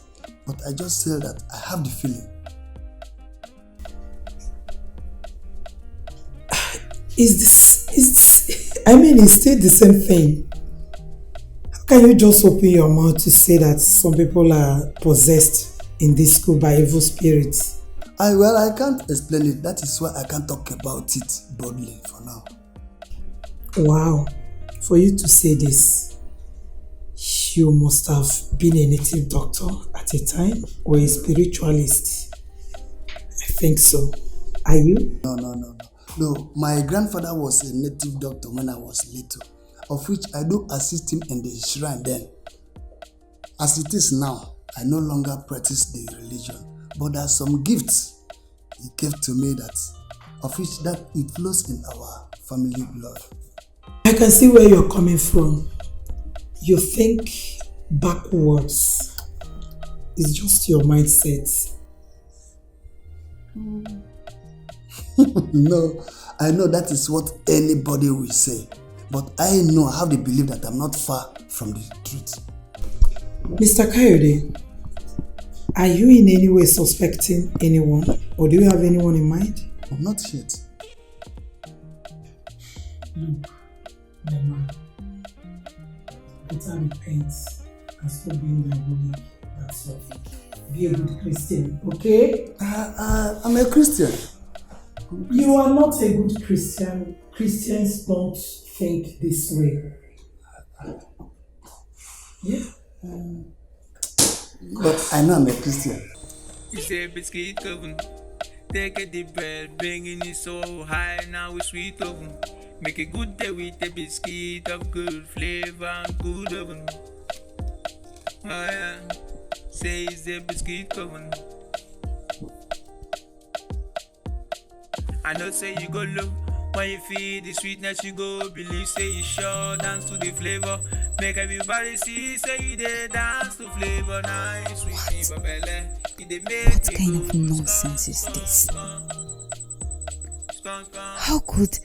but I just feel that I have the feeling. It's still the same thing. How can you just open your mouth to say that some people are possessed in this school by evil spirits? I can't explain it. That is why I can't talk about it boldly for now. Wow. For you to say this, you must have been a native doctor at a time or a spiritualist. I think so. Are you? No, my grandfather was a native doctor when I was little, of which I do assist him in the shrine then. As it is now, I no longer practice the religion, but there are some gifts he gave to me of which it flows in our family blood. I can see where you're coming from. You think backwards. It's just your mindset. No, I know that is what anybody will say. But I know, I have the belief that I'm not far from the truth. Mr. Kayode, are you in any way suspecting anyone? Or do you have anyone in mind? Not yet. Look, my man, better repent and stop being diabolic. That's all. Be a good Christian, okay? I'm a Christian. You are not a good Christian. Christians don't think this way. Yeah? But I know I'm a Christian. It's a biscuit COVEN. Take a deep breath, bringing it so high, now it's sweet oven. Make a good day with a biscuit of good flavor and good oven. Oh yeah, say it's a biscuit COVEN. I know say you go low, when you feel the sweetness you go, believe say you sure, dance to the flavor. Make everybody see, say you dey dance to flavor, nice, sweet people belly. What kind of nonsense is this? How could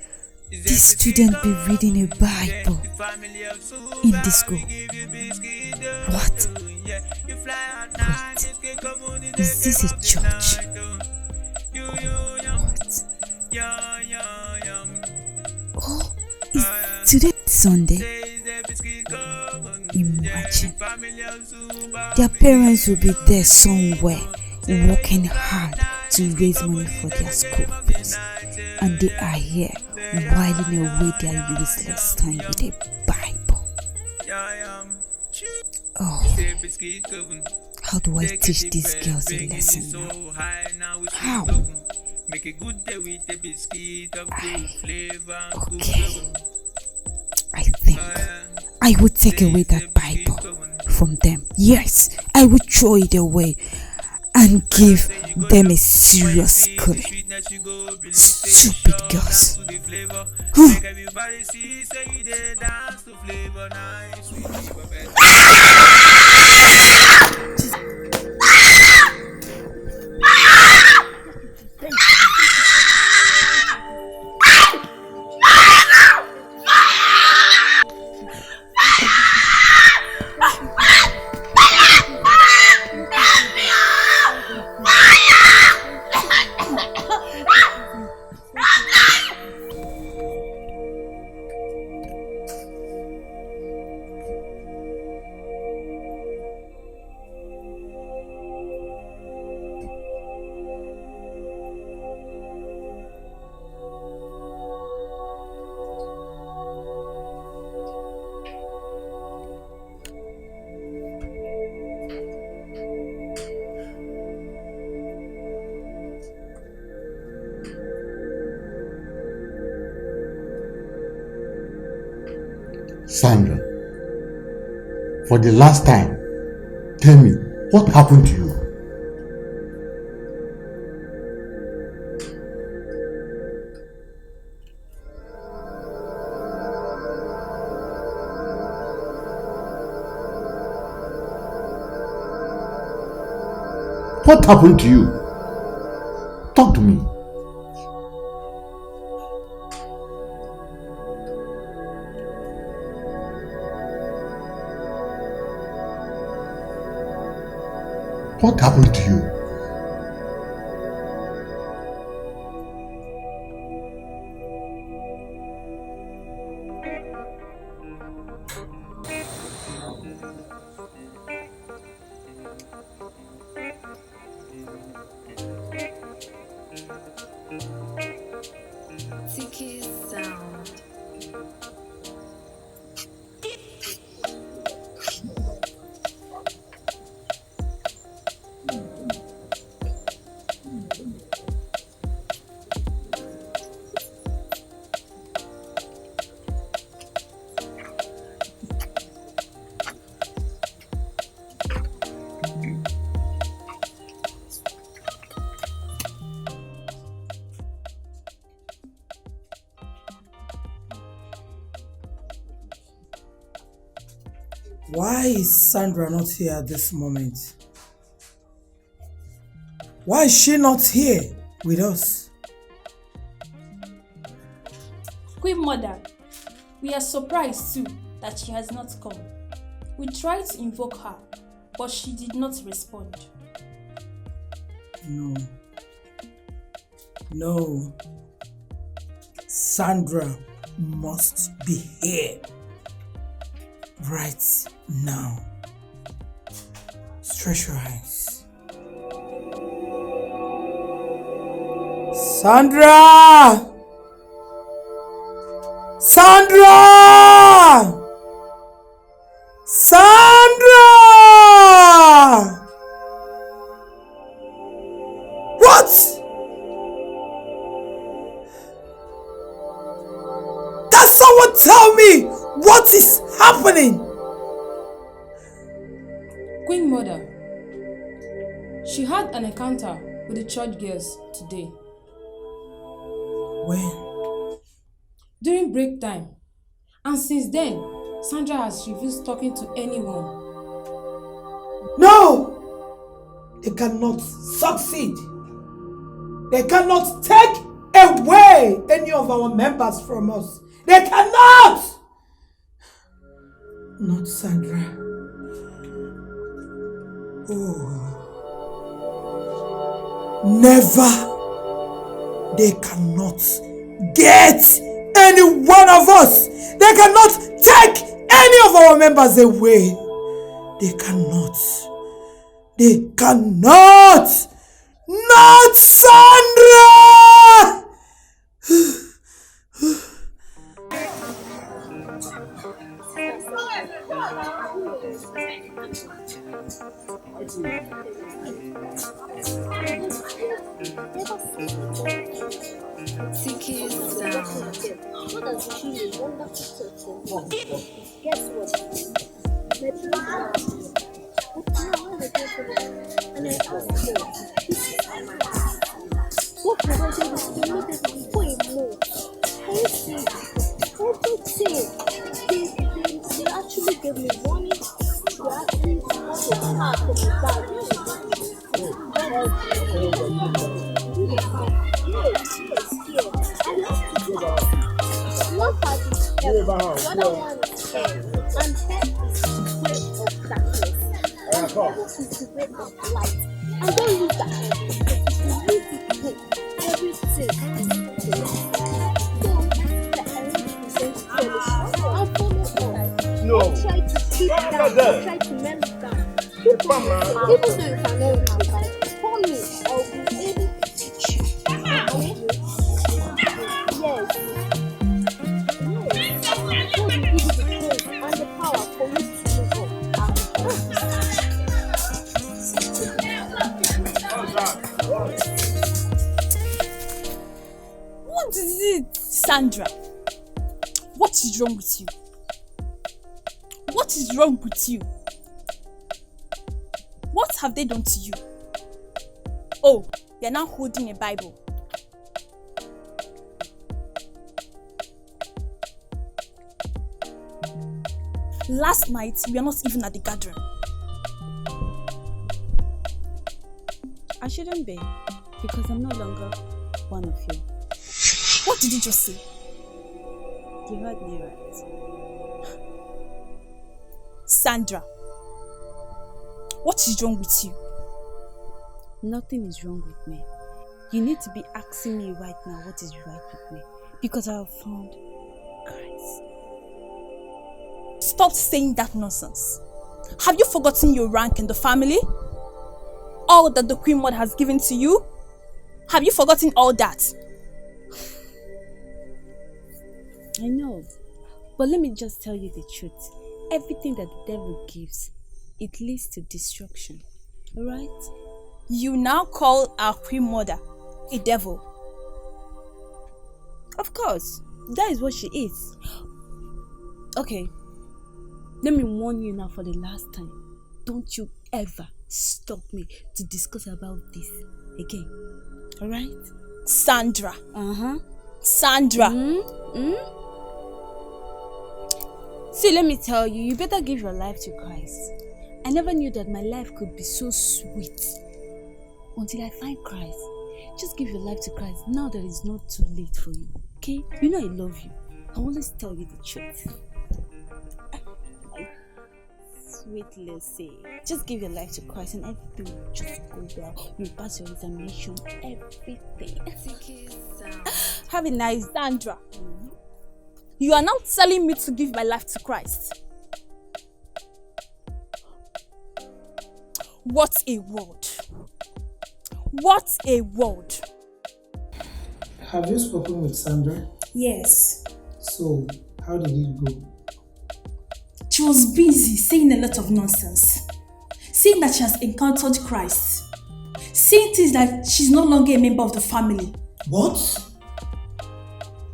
this student be reading a Bible in this school? What? Wait, is this a church? What? Oh, is today Sunday? Imagine. Their parents will be there somewhere working hard to raise money for their school fees. And they are here whiling away their useless time with a Bible. Oh, how do I teach these girls a lesson now? How? Okay. I think I would take away that Bible from them. Yes, I would throw it away and give them a serious schooling. Stupid girls. Sandra, for the last time, tell me, what happened to you? What happened to you? Talk to me. What happened to you? Dikeh sound. Why is Sandra not here at this moment? Why is she not here with us? Queen Mother, we are surprised too that she has not come. We tried to invoke her, but she did not respond. No. Sandra must be here. Right now. Stretch your hands. Sandra! Sandra! Sandra! What? Can someone tell me what is happening? Queen Mother, she had an encounter with the church girls today. When? During break time. And since then, Sandra has refused talking to anyone. No! They cannot succeed. They cannot take away any of our members from us. They cannot! Not Sandra. Oh. Never. They cannot get any one of us. They cannot take any of our members away. They cannot. They cannot. Not Sandra! Guess what? And I asked them, what provided is immediately before a move? Can you see? Everything. They actually gave me money. They actually bought a car for my dad. One part is heaven, the other one is hell, and hell is the way of darkness, and heaven is the way of light. And don't use that heaven, because if you use it good, everything is good. So, the earth presents fellowship, and follow us. Don't try to keep down, don't try to melt down. Even though you cannot remember, call me, I'll be able to teach you. Okay? Yes. And the power for me to move on. What is it, Sandra? What is wrong with you? What is wrong with you? What have they done to you? Oh, you're now holding a Bible. Last night, we were not even at the gathering. I shouldn't be, because I'm no longer one of you. What did you just say? You heard me right. Sandra, what is wrong with you? Nothing is wrong with me. You need to be asking me right now what is right with me, because I have found Christ. Stop saying that nonsense. Have you forgotten your rank in the family? All that the Queen Mother has given to you? Have you forgotten all that? I know, but let me just tell you the truth. Everything that the devil gives, it leads to destruction. Alright? You now call our Queen Mother a devil? Of course, that is what she is. Okay, let me warn you now for the last time. Don't you ever stop me to discuss about this again. Alright? Sandra. Sandra. See, let me tell you, you better give your life to Christ. I never knew that my life could be so sweet until I find Christ. Just give your life to Christ now that it's not too late for you. Okay? You know I love you. I always tell you the truth. Sweet Lucy, just give your life to Christ and everything will just go well. You pass your examination, everything. Have a nice Sandra. You are now telling me to give my life to Christ. What a word. What a word. Have you spoken with Sandra? Yes. So, how did it go? She was busy saying a lot of nonsense. Saying that she has encountered Christ. Saying things that she's no longer a member of the family. What?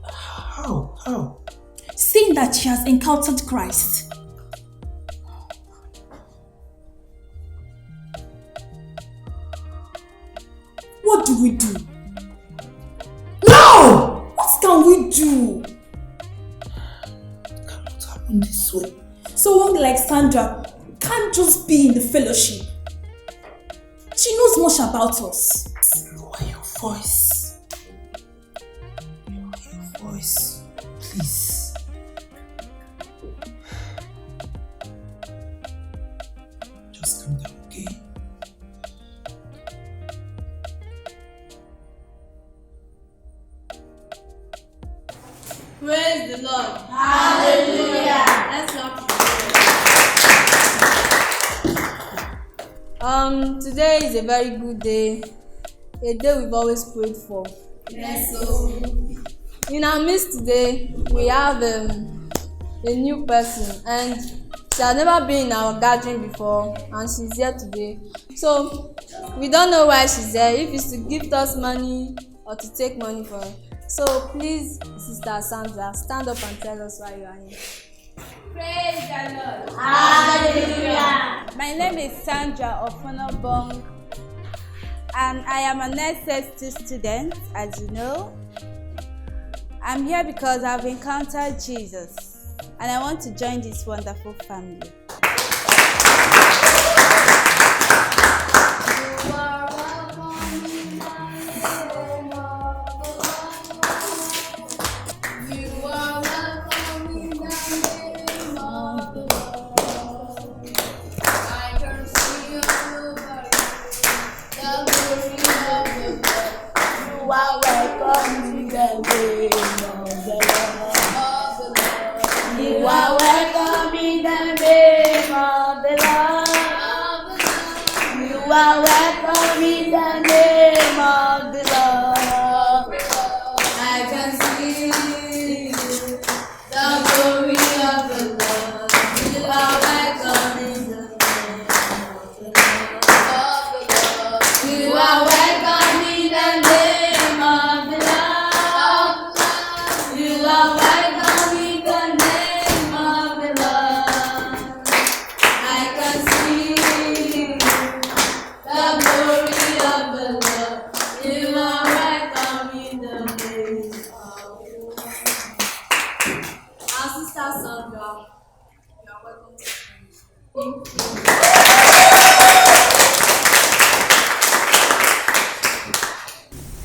How? Saying that she has encountered Christ. What do we do? No! What can we do? It cannot happen this way. Someone like Sandra can't just be in the fellowship. She knows much about us. Lower your voice. Lower your voice. Please. Just calm down, okay? Praise the Lord. Hallelujah. Let's clap. Today is a very good day. A day we've always prayed for. Yes, so. In our midst today, we have a new person, and she has never been in our gathering before, and she's here today. So we don't know why she's here, if it's to gift us money or to take money for her. So please, Sister Sandra, stand up and tell us why you are here. Praise the Lord. Hallelujah. My name is Sandra Ofonobong, and I am an SST student, as you know. I'm here because I've encountered Jesus, and I want to join this wonderful family. You are welcome in the name of the Lord. You are welcome in the name of the Lord. I can see the glory of the Lord. You are welcome in the name of the Lord. You are welcome in the name of the Lord. You are welcome.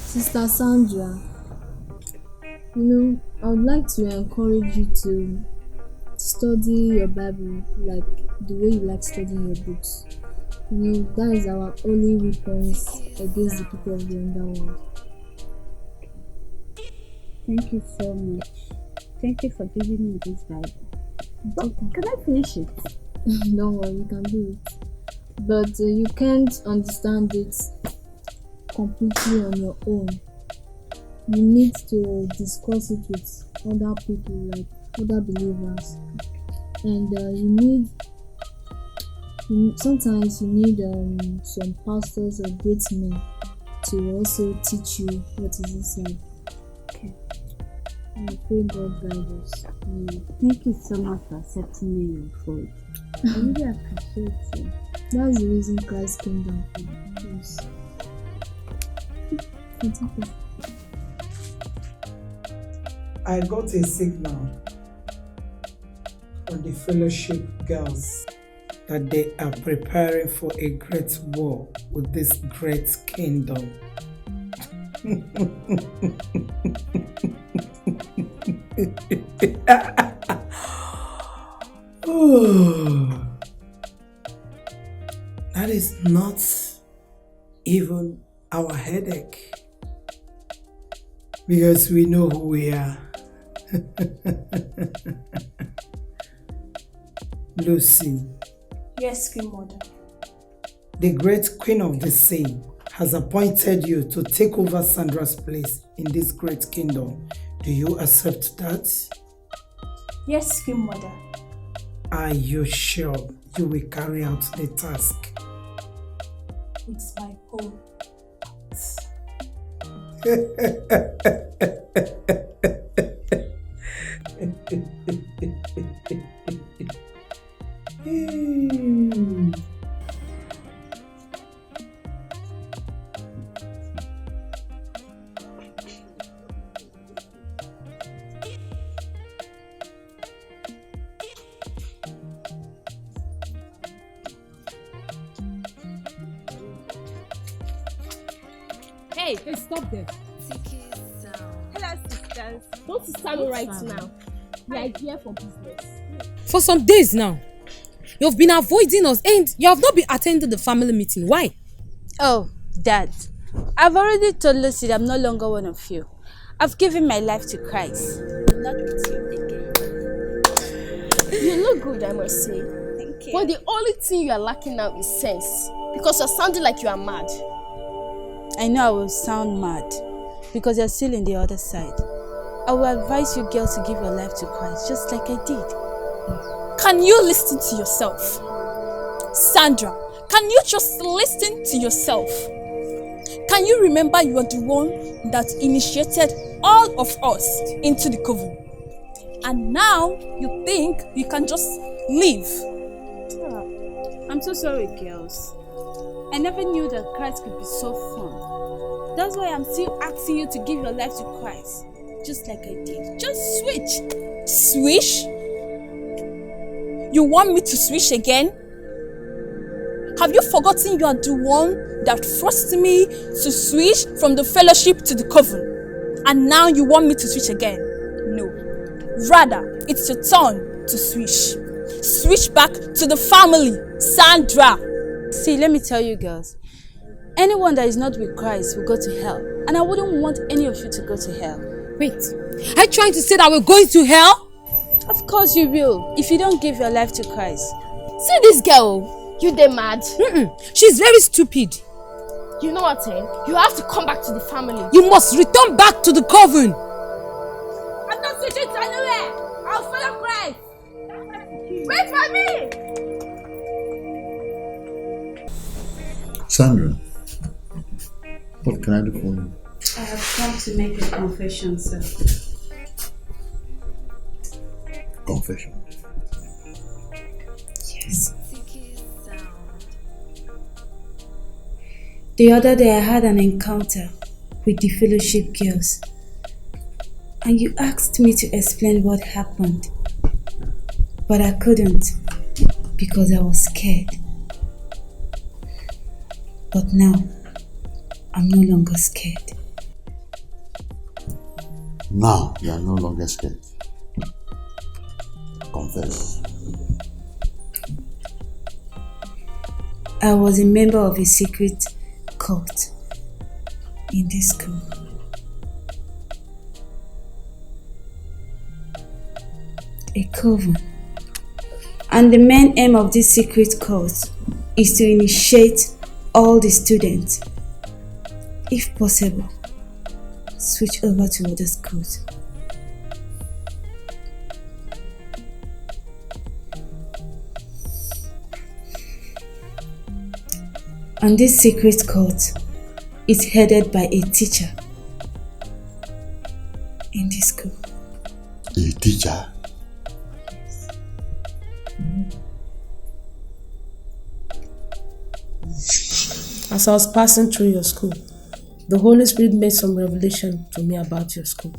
Sister Sandra, I would like to encourage you to study your Bible like the way you like studying your books. That is our only weapons against the people of the underworld. Thank you so much. Thank you for giving me this Bible. But can I finish it? Don't worry, you can do it. But you can't understand it completely on your own. You need to discuss it with other people, like other believers, and sometimes you need some pastors or great men to also teach you what is inside. Okay. I pray God guide us. Thank you so much for accepting me in your fold. I really appreciate it. That's the reason Christ came down for us. It's okay. I got a signal from the fellowship girls that they are preparing for a great war with this great kingdom. Oh, that is not even our headache. Because we know who we are. Lucy. Yes, Queen Mother. The great Queen of the Sea has appointed you to take over Sandra's place in this great kingdom. Do you accept that? Yes, Queen Mother. Are you sure you will carry out the task? It's my home. Hey, stop there. Hello, sisters. Don't sister me right now. We are here for business. For some days now, you've been avoiding us and you have not been attending the family meeting. Why? Oh, Dad, I've already told Lucy that I'm no longer one of you. I've given my life to Christ. I'm not with you again. You look good, I must say. Thank you. But the only thing you are lacking now is sense. Because you're sounding like you are mad. I know I will sound mad because you're still in the other side. I will advise you girls to give your life to Christ just like I did. Can you listen to yourself? Sandra, can you just listen to yourself? Can you remember you are the one that initiated all of us into the coven? And now you think you can just leave? I'm so sorry, girls. I never knew that Christ could be so fun. That's why I'm still asking you to give your life to Christ. Just like I did. Just switch. Switch? You want me to switch again? Have you forgotten you are the one that forced me to switch from the fellowship to the coven? And now you want me to switch again? No. Rather, it's your turn to switch. Switch back to the family, Sandra. See, let me tell you girls. Anyone that is not with Christ will go to hell. And I wouldn't want any of you to go to hell. Wait, are you trying to say that we're going to hell? Of course you will, if you don't give your life to Christ. See this girl, you dey mad? She's very stupid. You know what, You have to come back to the family. You must return back to the coven. I'm not switching to anywhere. I'll follow Christ. Wait for me! Sandra, what can I do for you? I have come to make a confession, sir. Confession? Yes. The other day I had an encounter with the fellowship girls. And you asked me to explain what happened. But I couldn't because I was scared. But now, I'm no longer scared. Now you are no longer scared. Confess. I was a member of a secret cult in this school. A coven. And the main aim of this secret cult is to initiate all the students, if possible, switch over to other schools. And this secret cult is headed by a teacher in this school. A teacher? As I was passing through your school, the Holy Spirit made some revelation to me about your school.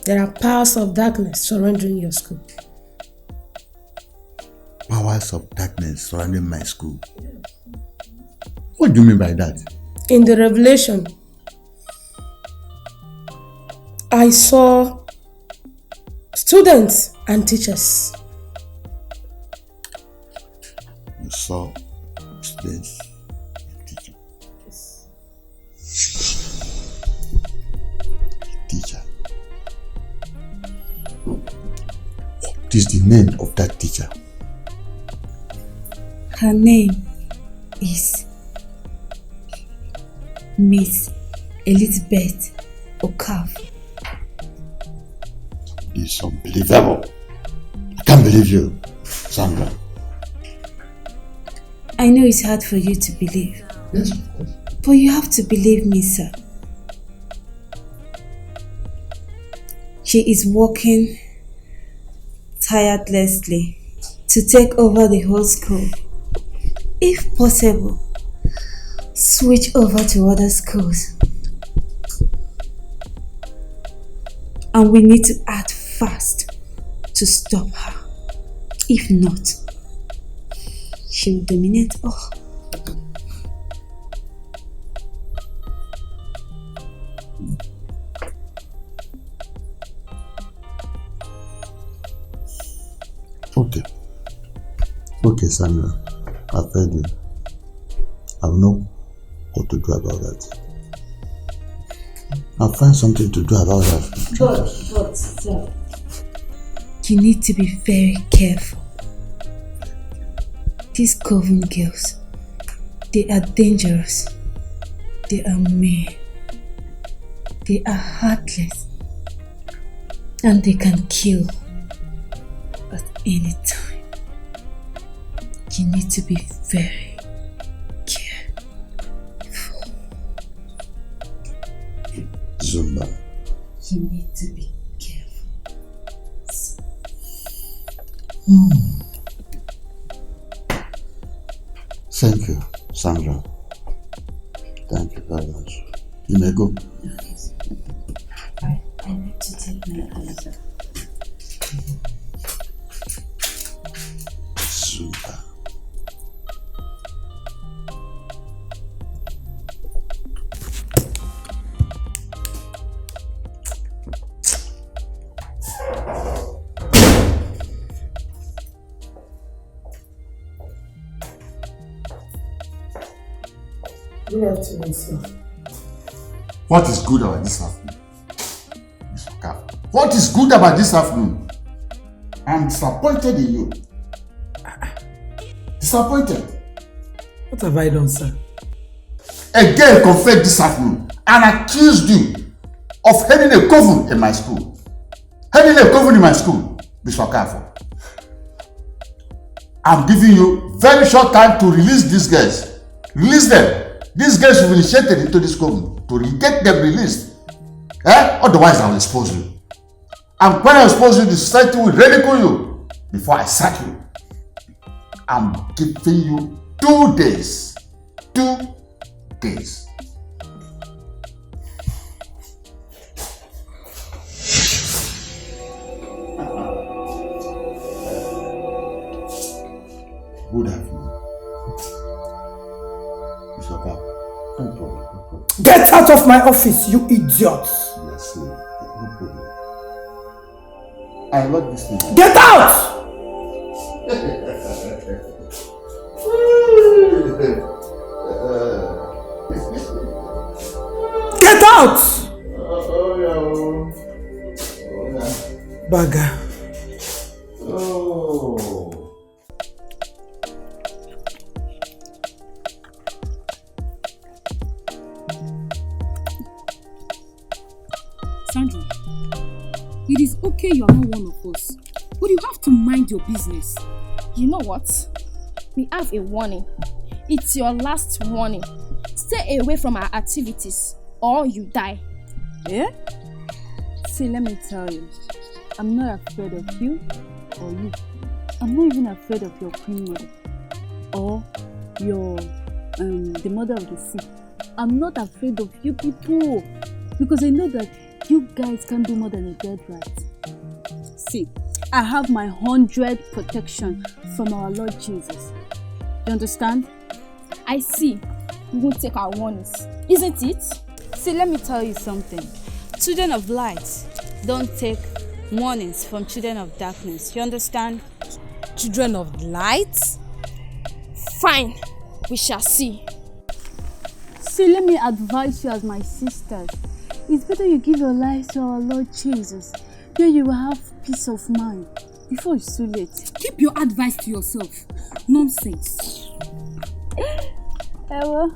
There are powers of darkness surrounding your school. Powers of darkness surrounding my school? What do you mean by that? In the revelation, I saw students and teachers. You saw students and teachers. Teacher. What is the name of that teacher? Her name is Miss Elizabeth Okafor. It's unbelievable. I can't believe you, Sandra. I know it's hard for you to believe. Yes, of course. But you have to believe me, sir. She is working tirelessly to take over the whole school. If possible, switch over to other schools. And we need to act fast to stop her. If not, she will dominate all. Okay. Okay, Sandra. I've heard you. I will know what to do about that. I'll find something to do about that. But, sir, you need to be very careful. These Coven girls, they are dangerous. They are mean. They are heartless. And they can kill at any time. You need to be very careful. Zumba. You need to be careful. Thank you, Sandra. Thank you very much. You may go. I need to take my answer. Zumba. Good afternoon, sir. What is good about this afternoon? Mr. Okafor, what is good about this afternoon? I'm disappointed in you. Disappointed. What have I done, sir? A girl confessed this afternoon and accused you of heading a coven in my school. Heading a coven in my school, Mr. Okafor. I'm giving you very short time to release these girls. Release them. These girls will be initiated into this coven to get them released. Otherwise, I will expose you. And when I expose you, the society will ridicule you before I sack you. I'm giving you 2 days. 2 days. Good afternoon. It's okay. No problem. No problem. Get out of my office, you idiots! Yes, sir. No problem. I love this thing. Get out! Get out! Bagger. Sandra, it is okay you are not one of us, but you have to mind your business. You know what? We have a warning. It's your last warning. Stay away from our activities or you die. Yeah? See, let me tell you, I'm not afraid of you or you. I'm not even afraid of your queen mother or your the mother of the sea. I'm not afraid of you people because I know that you guys can't do more than a dead rat. See, I have my 100 protection from our Lord Jesus. You understand? I see. We won't take our warnings, isn't it? See, let me tell you something. Children of light don't take warnings from children of darkness. You understand? Children of light? Fine, we shall see. See, let me advise you as my sisters. It's better you give your life to our Lord Jesus. Then you will have peace of mind before it's too late. Keep your advice to yourself. Nonsense. Ewa.